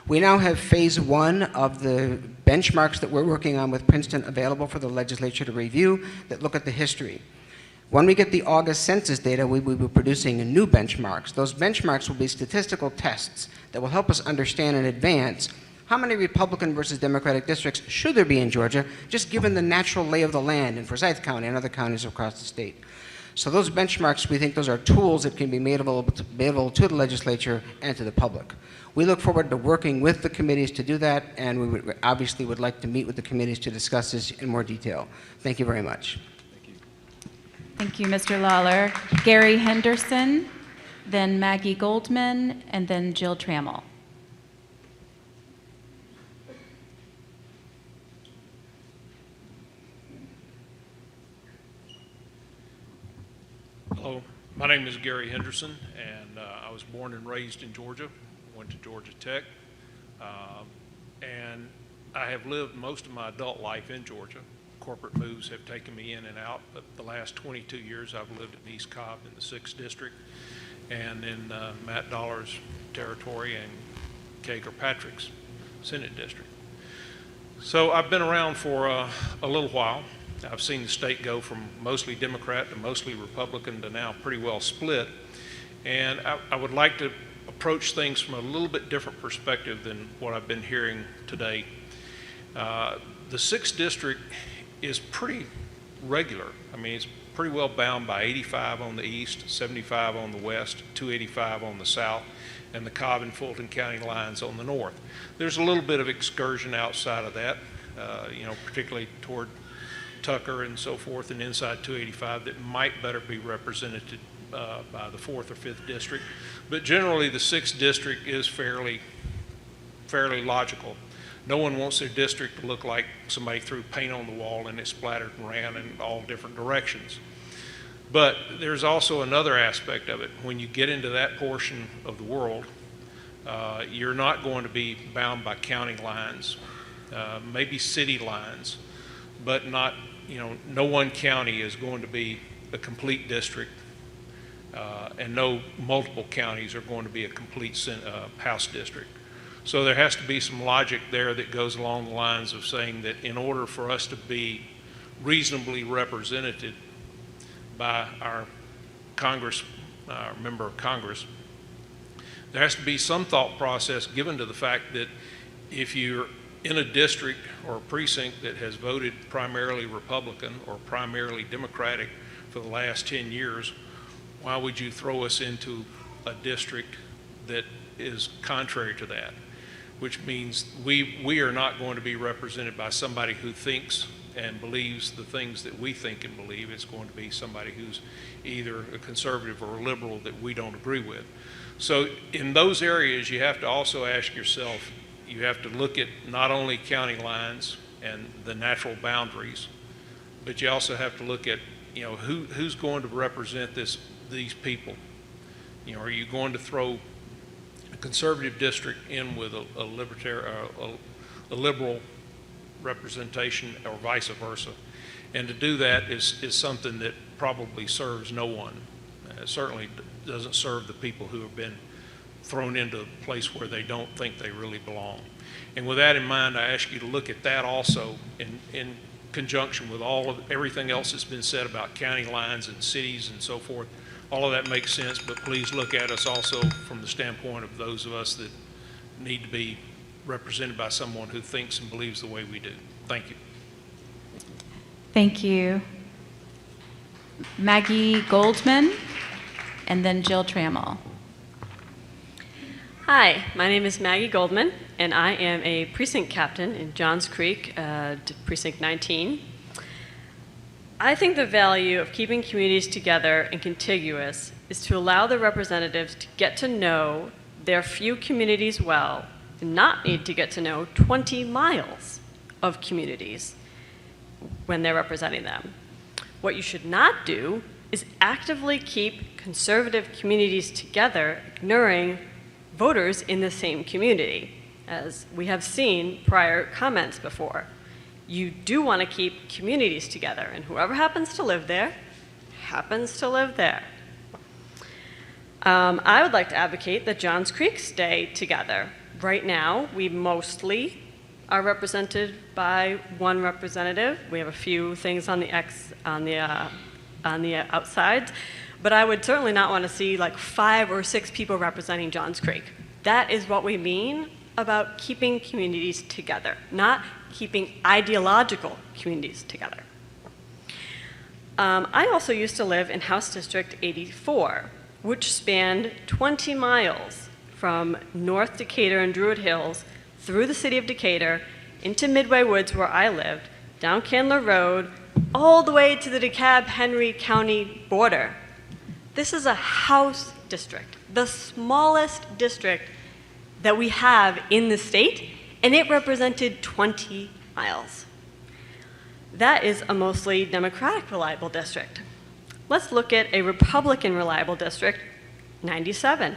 We now have phase 1 of the benchmarks that we're working on with Princeton available for the legislature to review that look at the history. When we get the August census data, we will be producing new benchmarks. Those benchmarks will be statistical tests that will help us understand in advance how many Republican versus Democratic districts should there be in Georgia, just given the natural lay of the land in Forsyth County and other counties across the state. So those benchmarks, we think those are tools that can be made available to the legislature and to the public. We look forward to working with the committees to do that, and we obviously would like to meet with the committees to discuss this in more detail. Thank you very much. Thank you, Mr. Lawler. Gary Henderson, then Maggie Goldman, and then Jill Trammell. Hello, my name is Gary Henderson, and I was born and raised in Georgia, went to Georgia Tech, and I have lived most of my adult life in Georgia. Corporate moves have taken me in and out, but the last 22 years I've lived in East Cobb in the 6th District and in Matt Dollar's territory and Kay Kirkpatrick's Senate District. So I've been around for a little while. I've seen the state go from mostly Democrat to mostly Republican to now pretty well split. And I would like to approach things from a little bit different perspective than what I've been hearing today. The 6th district is pretty regular. I mean, it's pretty well bound by 85 on the east, 75 on the west, 285 on the south, and the Cobb and Fulton County lines on the north. There's a little bit of excursion outside of that, you know, particularly toward Tucker and so forth, and inside 285 that might better be represented by the 4th or 5th district. But generally, the 6th district is fairly logical. No one wants their district to look like somebody threw paint on the wall and it splattered and ran in all different directions. But there's also another aspect of it. When you get into that portion of the world, you're not going to be bound by county lines, maybe city lines, but not, you know, no one county is going to be a complete district, and no multiple counties are going to be a complete House district. So there has to be some logic there that goes along the lines of saying that in order for us to be reasonably represented by our member of Congress, there has to be some thought process given to the fact that if you're in a district or a precinct that has voted primarily Republican or primarily Democratic for the last 10 years, why would you throw us into a district that is contrary to that? Which means we are not going to be represented by somebody who thinks and believes the things that we think and believe. It's going to be somebody who's either a conservative or a liberal that we don't agree with. So in those areas, you have to also ask yourself, you have to look at not only county lines and the natural boundaries, but you also have to look at, you know, who's going to represent these people. You know, are you going to throw a conservative district in with a liberal representation or vice versa? And to do that is something that probably serves no one. It certainly doesn't serve the people who have been thrown into a place where they don't think they really belong. And with that in mind, I ask you to look at that also in conjunction with everything else that's been said about county lines and cities and so forth. All of that makes sense, but please look at us also from the standpoint of those of us that need to be represented by someone who thinks and believes the way we do. Thank you. Thank you. Maggie Goldman, and then Jill Trammell. Hi, my name is Maggie Goldman, and I am a precinct captain in Johns Creek, Precinct 19. I think the value of keeping communities together and contiguous is to allow the representatives to get to know their few communities well and not need to get to know 20 miles of communities when they're representing them. What you should not do is actively keep conservative communities together, ignoring voters in the same community, as we have seen prior comments before. You do want to keep communities together, and whoever happens to live there, happens to live there. I would like to advocate that Johns Creek stay together. Right now, we mostly are represented by one representative. We have a few things on the outsides, but I would certainly not want to see like 5 or 6 people representing Johns Creek. That is what we mean about keeping communities together, not keeping ideological communities together. I also used to live in House District 84, which spanned 20 miles from North Decatur and Druid Hills through the city of Decatur into Midway Woods where I lived, down Candler Road, all the way to the DeKalb-Henry County border. This is a House district, the smallest district that we have in the state, and it represented 20 miles. That is a mostly Democratic reliable district. Let's look at a Republican reliable district, 97.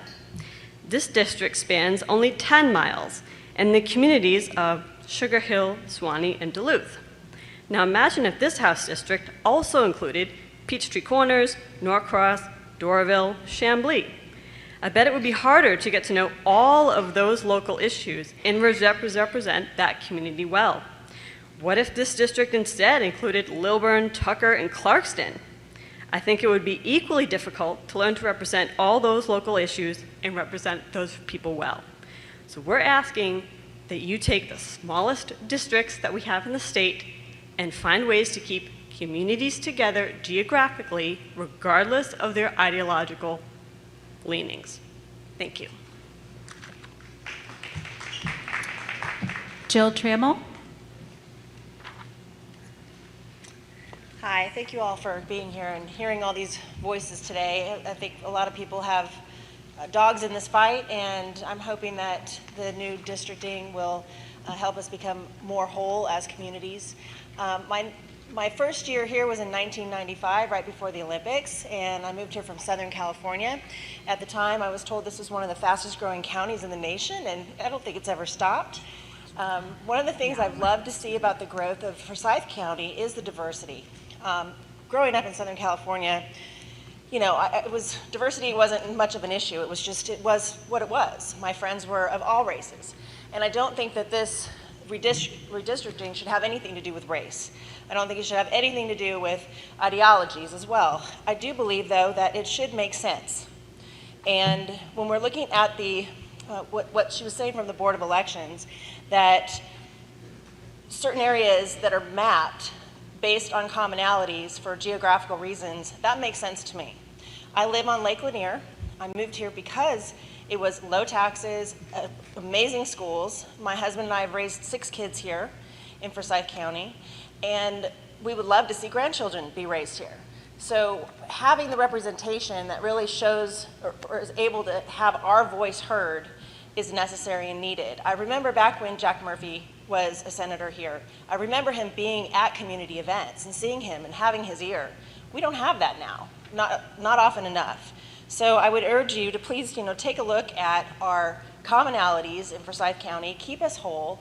This district spans only 10 miles, and the communities of Sugar Hill, Suwanee, and Duluth. Now imagine if this House district also included Peachtree Corners, Norcross, Doraville, Chamblee. I bet it would be harder to get to know all of those local issues and represent that community well. What if this district instead included Lilburn, Tucker, and Clarkston? I think it would be equally difficult to learn to represent all those local issues and represent those people well. So we're asking that you take the smallest districts that we have in the state and find ways to keep communities together geographically, regardless of their ideological leanings. Thank you. Jill Trammell. Hi, thank you all for being here and hearing all these voices today. I think a lot of people have dogs in this fight, and I'm hoping that the new districting will help us become more whole as communities. My first year here was in 1995, right before the Olympics, and I moved here from Southern California. At the time, I was told this was one of the fastest growing counties in the nation, and I don't think it's ever stopped. One of the things I've loved to see about the growth of Forsyth County is the diversity. Growing up in Southern California, you know, diversity wasn't much of an issue. It was what it was. My friends were of all races. And I don't think that this redistricting should have anything to do with race. I don't think it should have anything to do with ideologies as well. I do believe, though, that it should make sense. And when we're looking at what she was saying from the Board of Elections, that certain areas that are mapped based on commonalities for geographical reasons, that makes sense to me. I live on Lake Lanier. I moved here because it was low taxes, amazing schools. My husband and I have raised 6 kids here in Forsyth County, and we would love to see grandchildren be raised here. So having the representation that really shows or is able to have our voice heard is necessary and needed. I remember back when Jack Murphy was a senator here. I remember him being at community events and seeing him and having his ear. We don't have that now, not often enough. So I would urge you to please, take a look at our commonalities in Forsyth County. Keep us whole.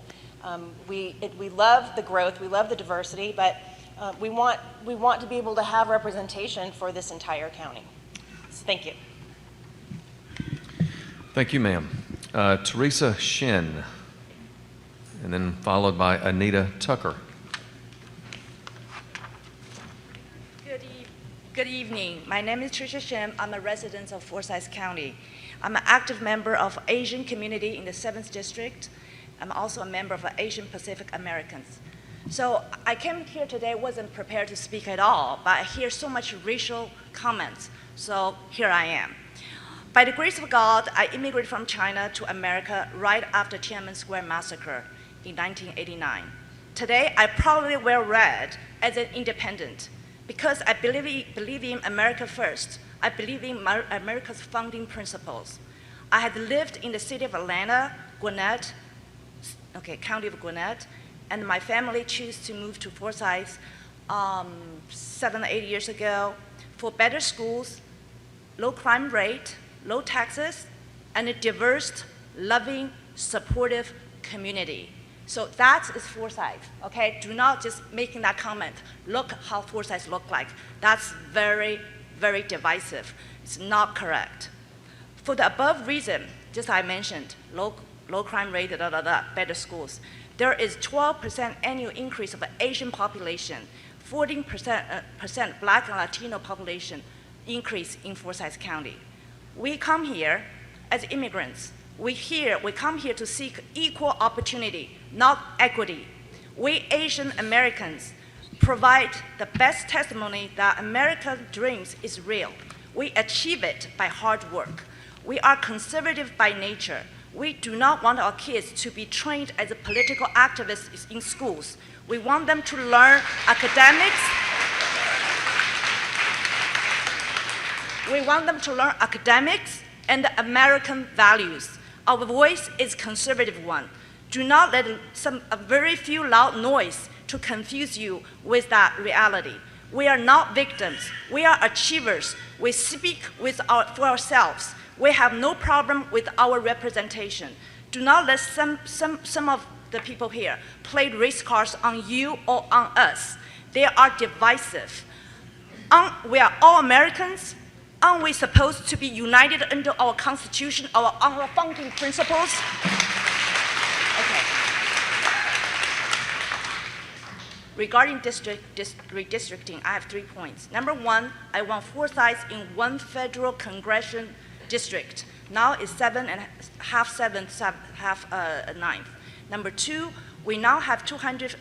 We love the growth, we love the diversity, but we want to be able to have representation for this entire county. So thank you. Thank you, ma'am. Teresa Shin, and then followed by Anita Tucker. Good evening. My name is Tricia Shin. I'm a resident of Forsyth County. I'm an active member of Asian community in the 7th District. I'm also a member of Asian Pacific Americans. So I came here today, wasn't prepared to speak at all, but I hear so much racial comments, so here I am. By the grace of God, I immigrated from China to America right after Tiananmen Square massacre in 1989. Today, I proudly wear red as an independent because I believe in America first. I believe in America's founding principles. I had lived in the city of Atlanta, Gwinnett, County of Gwinnett, and my family chose to move to Forsyth 7 or 8 years ago for better schools, low crime rate, low taxes, and a diverse, loving, supportive community. So that is Forsyth, okay? Do not just making that comment. Look how Forsyth look like. That's very, very divisive. It's not correct. For the above reason, just I mentioned, low crime rate, better schools. There is 12% annual increase of the Asian population, 14% Black and Latino population increase in Forsyth County. We come here as immigrants. We come here to seek equal opportunity, not equity. We Asian Americans provide the best testimony that America's dreams is real. We achieve it by hard work. We are conservative by nature. We do not want our kids to be trained as a political activists in schools. We want them to learn academics. We want them to learn academics and American values. Our voice is conservative one. Do not let a very few loud noise to confuse you with that reality. We are not victims. We are achievers. We speak for ourselves. We have no problem with our representation. Do not let some of the people here play race cards on you or on us. They are divisive. We are all Americans. Aren't we supposed to be united under our Constitution, our founding principles? Okay. Regarding redistricting, I have 3 points. Number 1, I want Forsyth in one federal congressional district. Now it's 7 and half 7, half 9. Number 2, we now have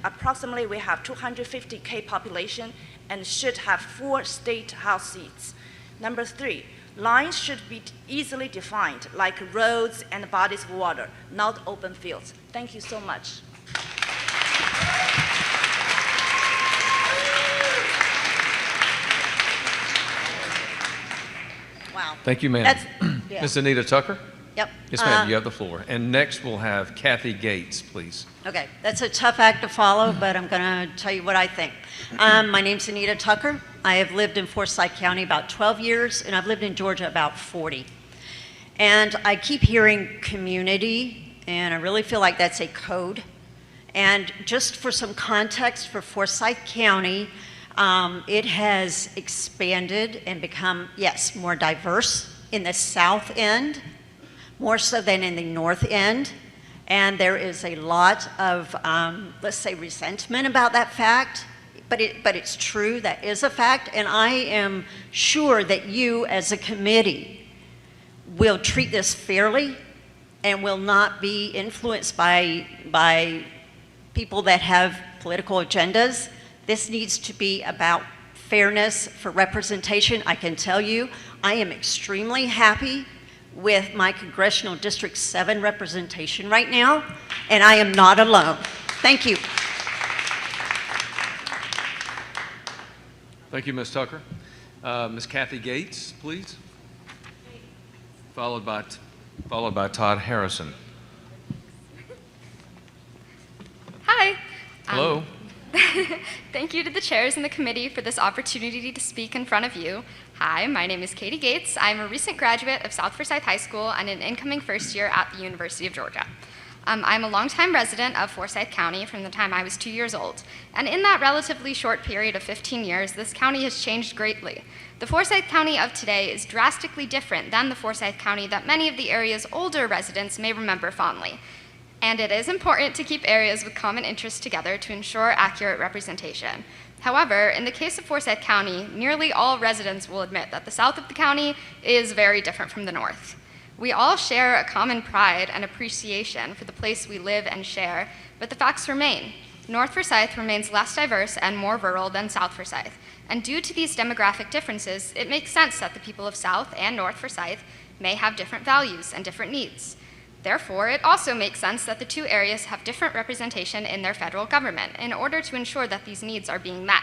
approximately we have 250K population and should have 4 state house seats. Number 3, lines should be easily defined, like roads and bodies of water, not open fields. Thank you so much. Wow. Thank you, ma'am. Yeah. Ms. Anita Tucker? Yep. Yes, ma'am, you have the floor. And next we'll have Kathy Gates, please. Okay, that's a tough act to follow, but I'm going to tell you what I think. My name's Anita Tucker. I have lived in Forsyth County about 12 years, and I've lived in Georgia about 40. And I keep hearing community, and I really feel like that's a code. And just for some context for Forsyth County, it has expanded and become, yes, more diverse in the south end, more so than in the north end. And there is a lot of, let's say, resentment about that fact, but it's true, that is a fact, and I am sure that you as a committee will treat this fairly and will not be influenced by people that have political agendas. This needs to be about fairness for representation. I can tell you, I am extremely happy with my Congressional District 7 representation right now, and I am not alone. Thank you. Thank you, Ms. Tucker. Ms. Kathy Gates, please. Followed by Todd Harrison. Hi. Hello. Thank you to the chairs and the committee for this opportunity to speak in front of you. Hi, my name is Katie Gates. I'm a recent graduate of South Forsyth High School and an incoming first year at the University of Georgia. I'm a longtime resident of Forsyth County from the time I was 2 years old. And in that relatively short period of 15 years, this county has changed greatly. The Forsyth County of today is drastically different than the Forsyth County that many of the area's older residents may remember fondly. And it is important to keep areas with common interests together to ensure accurate representation. However, in the case of Forsyth County, nearly all residents will admit that the south of the county is very different from the north. We all share a common pride and appreciation for the place we live and share, but the facts remain. North Forsyth remains less diverse and more rural than South Forsyth. And due to these demographic differences, it makes sense that the people of South and North Forsyth may have different values and different needs. Therefore, it also makes sense that the two areas have different representation in their federal government in order to ensure that these needs are being met.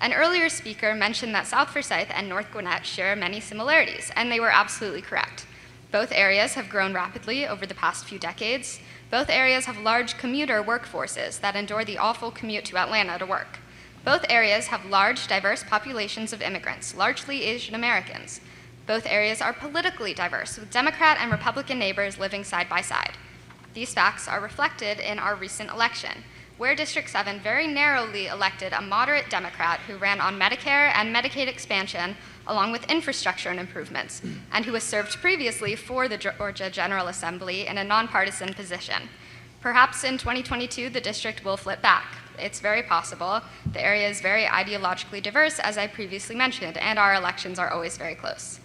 An earlier speaker mentioned that South Forsyth and North Gwinnett share many similarities, and they were absolutely correct. Both areas have grown rapidly over the past few decades. Both areas have large commuter workforces that endure the awful commute to Atlanta to work. Both areas have large, diverse populations of immigrants, largely Asian Americans. Both areas are politically diverse, with Democrat and Republican neighbors living side by side. These facts are reflected in our recent election, where District 7 very narrowly elected a moderate Democrat who ran on Medicare and Medicaid expansion, along with infrastructure and improvements, and who has served previously for the Georgia General Assembly in a nonpartisan position. Perhaps in 2022, the district will flip back. It's very possible. The area is very ideologically diverse, as I previously mentioned, and our elections are always very close.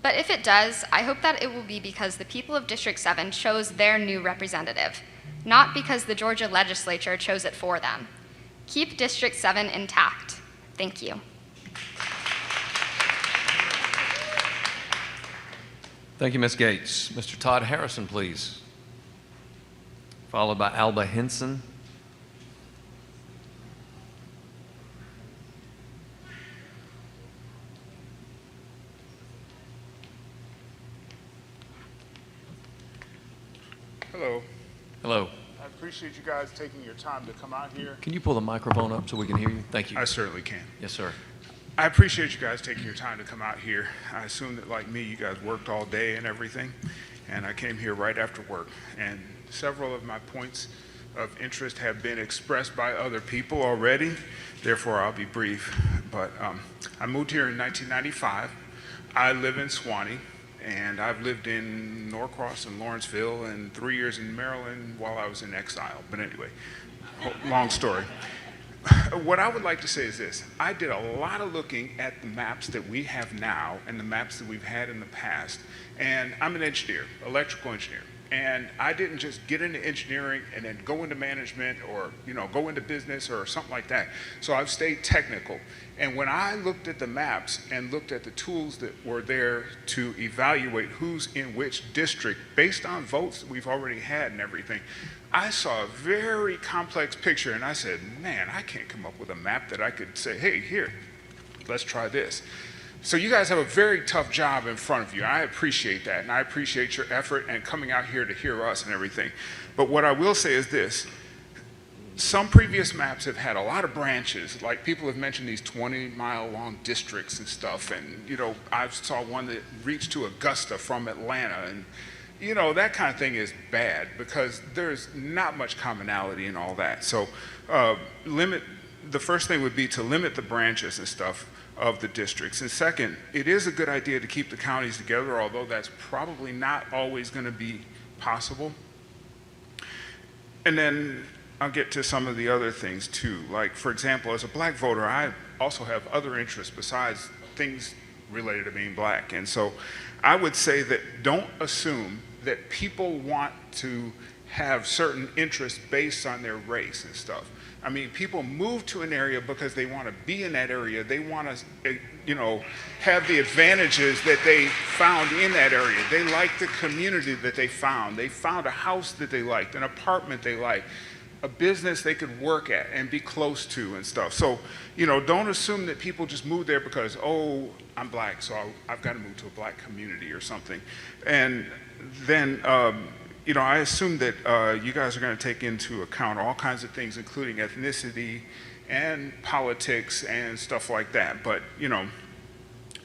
But if it does, I hope that it will be because the people of District 7 chose their new representative, not because the Georgia legislature chose it for them. Keep District 7 intact. Thank you. Thank you, Ms. Gates. Mr. Todd Harrison, please. Followed by Alba Henson. Hello. Hello. I appreciate you guys taking your time to come out here. Can you pull the microphone up so we can hear you? Thank you. I certainly can. Yes, sir. I appreciate you guys taking your time to come out here. I assume that, like me, you guys worked all day and everything, and I came here right after work. And several of my points of interest have been expressed by other people already. Therefore, I'll be brief. But I moved here in 1995. I live in Suwanee, and I've lived in Norcross and Lawrenceville and 3 years in Maryland while I was in exile. But anyway, long story. what I would like to say is this. I did a lot of looking at the maps that we have now and the maps that we've had in the past. And I'm an engineer, electrical engineer. And I didn't just get into engineering and then go into management or, go into business or something like that. So I've stayed technical. And when I looked at the maps and looked at the tools that were there to evaluate who's in which district based on votes that we've already had and everything, I saw a very complex picture and I said, man, I can't come up with a map that I could say, hey, here, let's try this. So you guys have a very tough job in front of you. I appreciate that, and I appreciate your effort and coming out here to hear us and everything. But what I will say is this. Some previous maps have had a lot of branches, like people have mentioned these 20-mile-long districts and stuff, and, I saw one that reached to Augusta from Atlanta, and, that kind of thing is bad because there's not much commonality in all that. So the first thing would be to limit the branches and stuff of the districts. And second, it is a good idea to keep the counties together, although that's probably not always going to be possible. And then I'll get to some of the other things too. Like, for example, as a black voter, I also have other interests besides things related to being black. And so I would say that don't assume that people want to have certain interests based on their race and stuff. I mean, people move to an area because they want to be in that area. They want to, have the advantages that they found in that area. They like the community that they found. They found a house that they liked, an apartment they liked, a business they could work at and be close to and stuff. So, don't assume that people just move there because, oh, I'm black, so I've got to move to a black community or something. And then, I assume that you guys are going to take into account all kinds of things, including ethnicity and politics and stuff like that. But,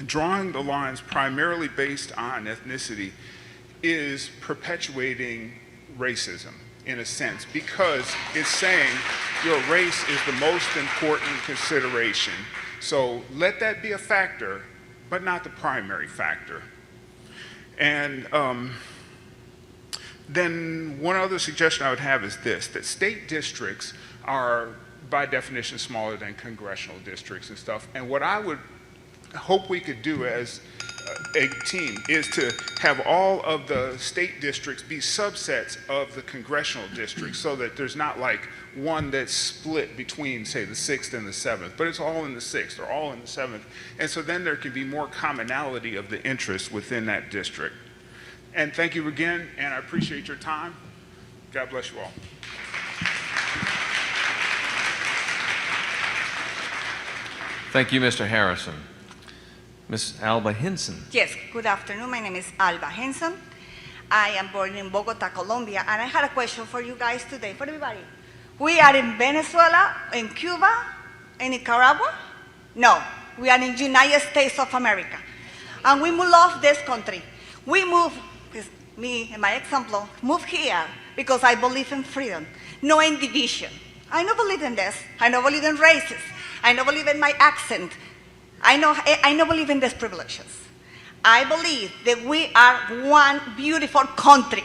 drawing the lines primarily based on ethnicity is perpetuating racism in a sense, because it's saying your race is the most important consideration. So let that be a factor, but not the primary factor. And then one other suggestion I would have is this, that state districts are by definition smaller than congressional districts and stuff. And what I would hope we could do as a team is to have all of the state districts be subsets of the congressional districts so that there's not like one that's split between, say, the 6th and the 7th, but it's all in the 6th or all in the 7th. And so then there can be more commonality of the interests within that district. And thank you again, and I appreciate your time. God bless you all. Thank you, Mr. Harrison. Ms. Alba Henson. Yes, good afternoon. My name is Alba Henson. I am born in Bogota, Colombia, and I had a question for you guys today, for everybody. We are in Venezuela, in Cuba, in Nicaragua? No, we are in the United States of America. And we love this country. We move, me and my example, move here because I believe in freedom, no in division. I don't believe in this. I don't believe in races. I don't believe in my accent. I don't believe in these privileges. I believe that we are one beautiful country.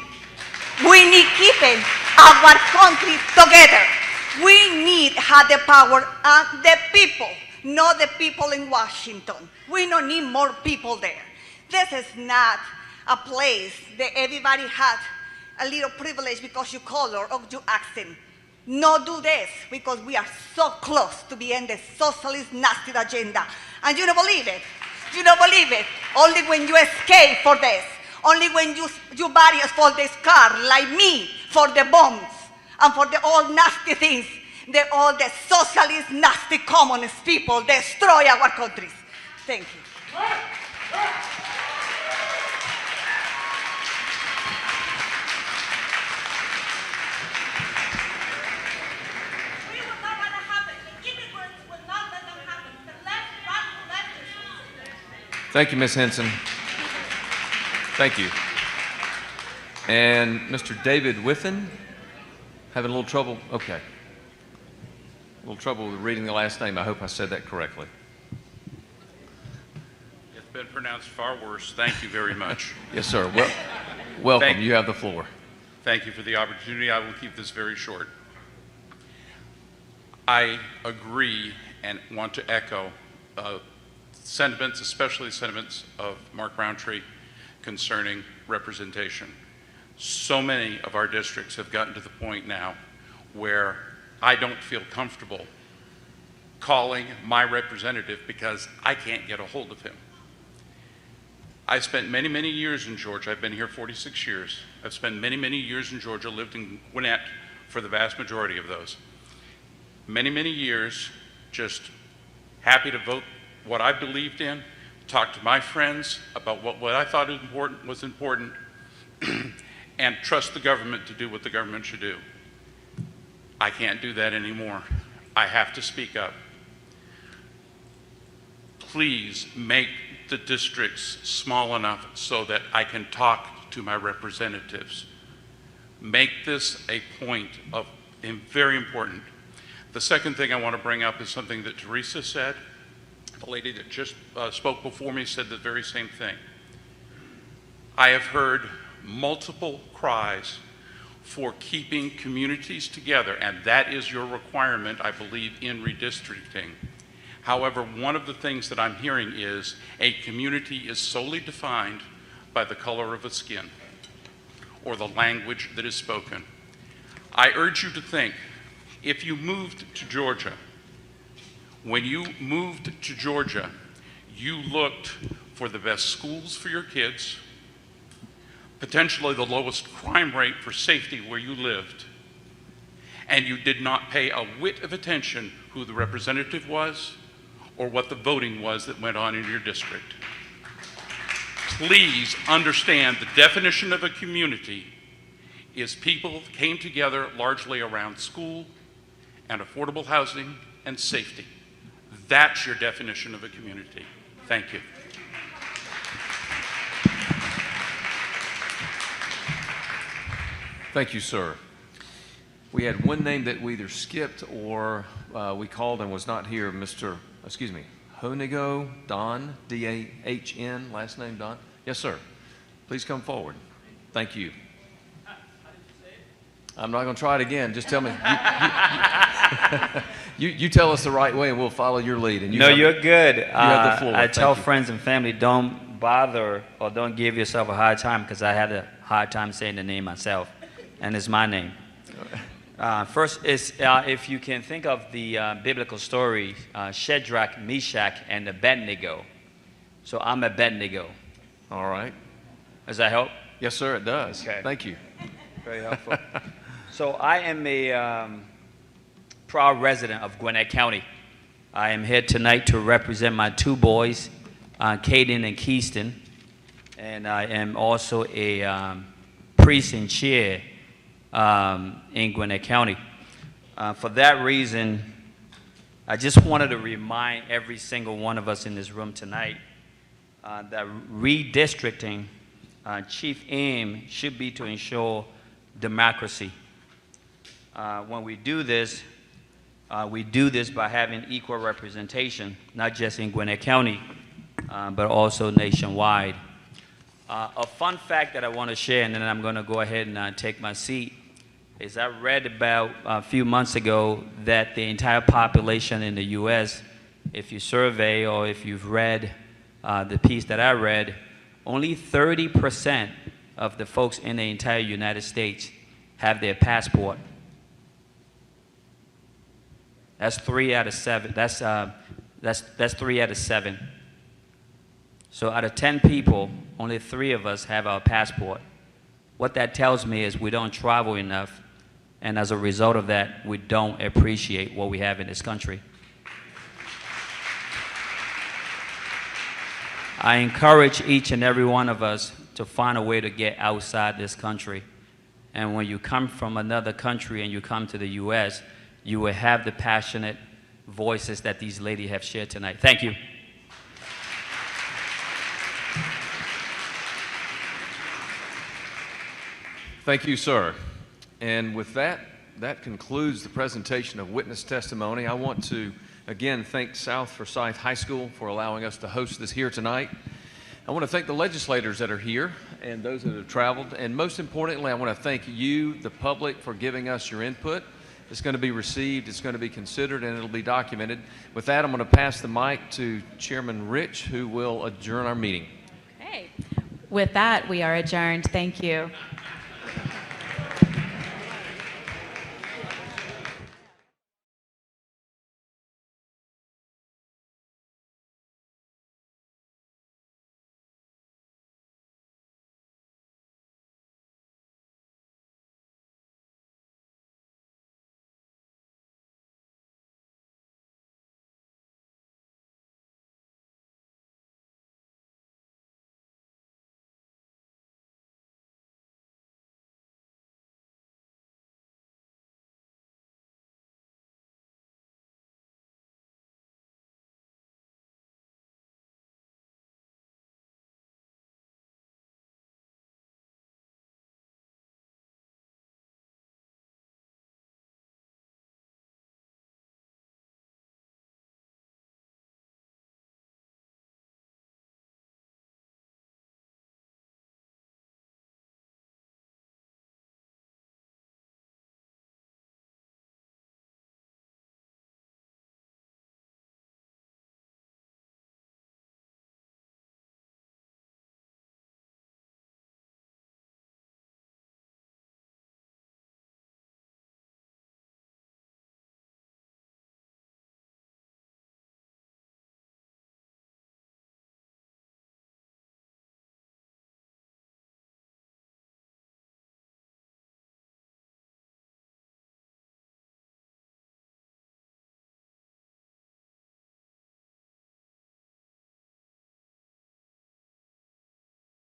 We need keeping our country together. We need have the power and the people, not the people in Washington. We don't need more people there. This is not a place that everybody has a little privilege because you color or you accent. No do this because we are so close to be in the socialist nasty agenda. And you don't believe it. You don't believe it. Only when you escape for this. Only when you barriers for this car, like me, for the bombs and for the all nasty things, all the socialist nasty communist people destroy our countries. Thank you. Thank you, Ms. Henson. Thank you. And Mr. David Whiffen, having a little trouble? Okay. A little trouble with reading the last name. I hope I said that correctly. It's been pronounced far worse. Thank you very much. Yes, sir. Well, welcome. You have the floor. Thank you for the opportunity. I will keep this very short. I agree and want to echo sentiments, especially sentiments of Mark Roundtree concerning representation. So many of our districts have gotten to the point now where I don't feel comfortable calling my representative because I can't get a hold of him. I spent many, many years in Georgia. I've been here 46 years. I've spent many, many years in Georgia, lived in Gwinnett for the vast majority of those. Many, many years just happy to vote what I believed in, talk to my friends about what I thought was important, and trust the government to do what the government should do. I can't do that anymore. I have to speak up. Please make the districts small enough so that I can talk to my representatives. Make this a point of very important. The second thing I want to bring up is something that Teresa said. The lady that just spoke before me said the very same thing. I have heard multiple cries for keeping communities together, and that is your requirement, I believe, in redistricting. However, one of the things that I'm hearing is a community is solely defined by the color of its skin or the language that is spoken. I urge you to think, if you moved to Georgia, when you moved to Georgia, you looked for the best schools for your kids, potentially the lowest crime rate for safety where you lived, and you did not pay a whit of attention who the representative was or what the voting was that went on in your district. Please understand the definition of a community is people came together largely around school and affordable housing and safety. That's your definition of a community. Thank you. Thank you, sir. We had one name that we either skipped or we called and was not here, Honigo Don, D-A-H-N, last name Don. Yes, sir. Please come forward. Thank you. I'm not going to try it again. Just tell me. You tell us the right way and we'll follow your lead. And you're good. You have the floor. I tell friends and family, don't bother or don't give yourself a hard time, because I had a hard time saying the name myself, and it's my name. First is, if you can think of the biblical story, Shadrach, Meshach, and Abednego. So I'm Abednego. All right. Does that help? Yes, sir, it does. Okay. Thank you. Very helpful. So I am a proud resident of Gwinnett County. I am here tonight to represent my two boys, Caden and Keyston, and I am also a precinct chair in Gwinnett County. For that reason, I just wanted to remind every single one of us in this room tonight that redistricting chief aim should be to ensure democracy. When we do this by having equal representation, not just in Gwinnett County, but also nationwide. A fun fact that I want to share, and then I'm going to go ahead and take my seat, is I read about a few months ago that the entire population in the U.S., if you survey or if you've read the piece that I read, only 30% of the folks in the entire United States have their passport. That's 3 out of 7. That's 3 out of 7. So out of 10 people, only 3 of us have our passport. What that tells me is we don't travel enough, and as a result of that, we don't appreciate what we have in this country. I encourage each and every one of us to find a way to get outside this country. And when you come from another country and you come to the U.S., you will have the passionate voices that these ladies have shared tonight. Thank you. Thank you, sir. And with that, that concludes the presentation of witness testimony. I want to again thank South Forsyth High School for allowing us to host this here tonight. I want to thank the legislators that are here and those that have traveled. And most importantly, I want to thank you, the public, for giving us your input. It's going to be received, it's going to be considered, and it'll be documented. With that, I'm going to pass the mic to Chairman Rich, who will adjourn our meeting. Okay. With that, we are adjourned. Thank you.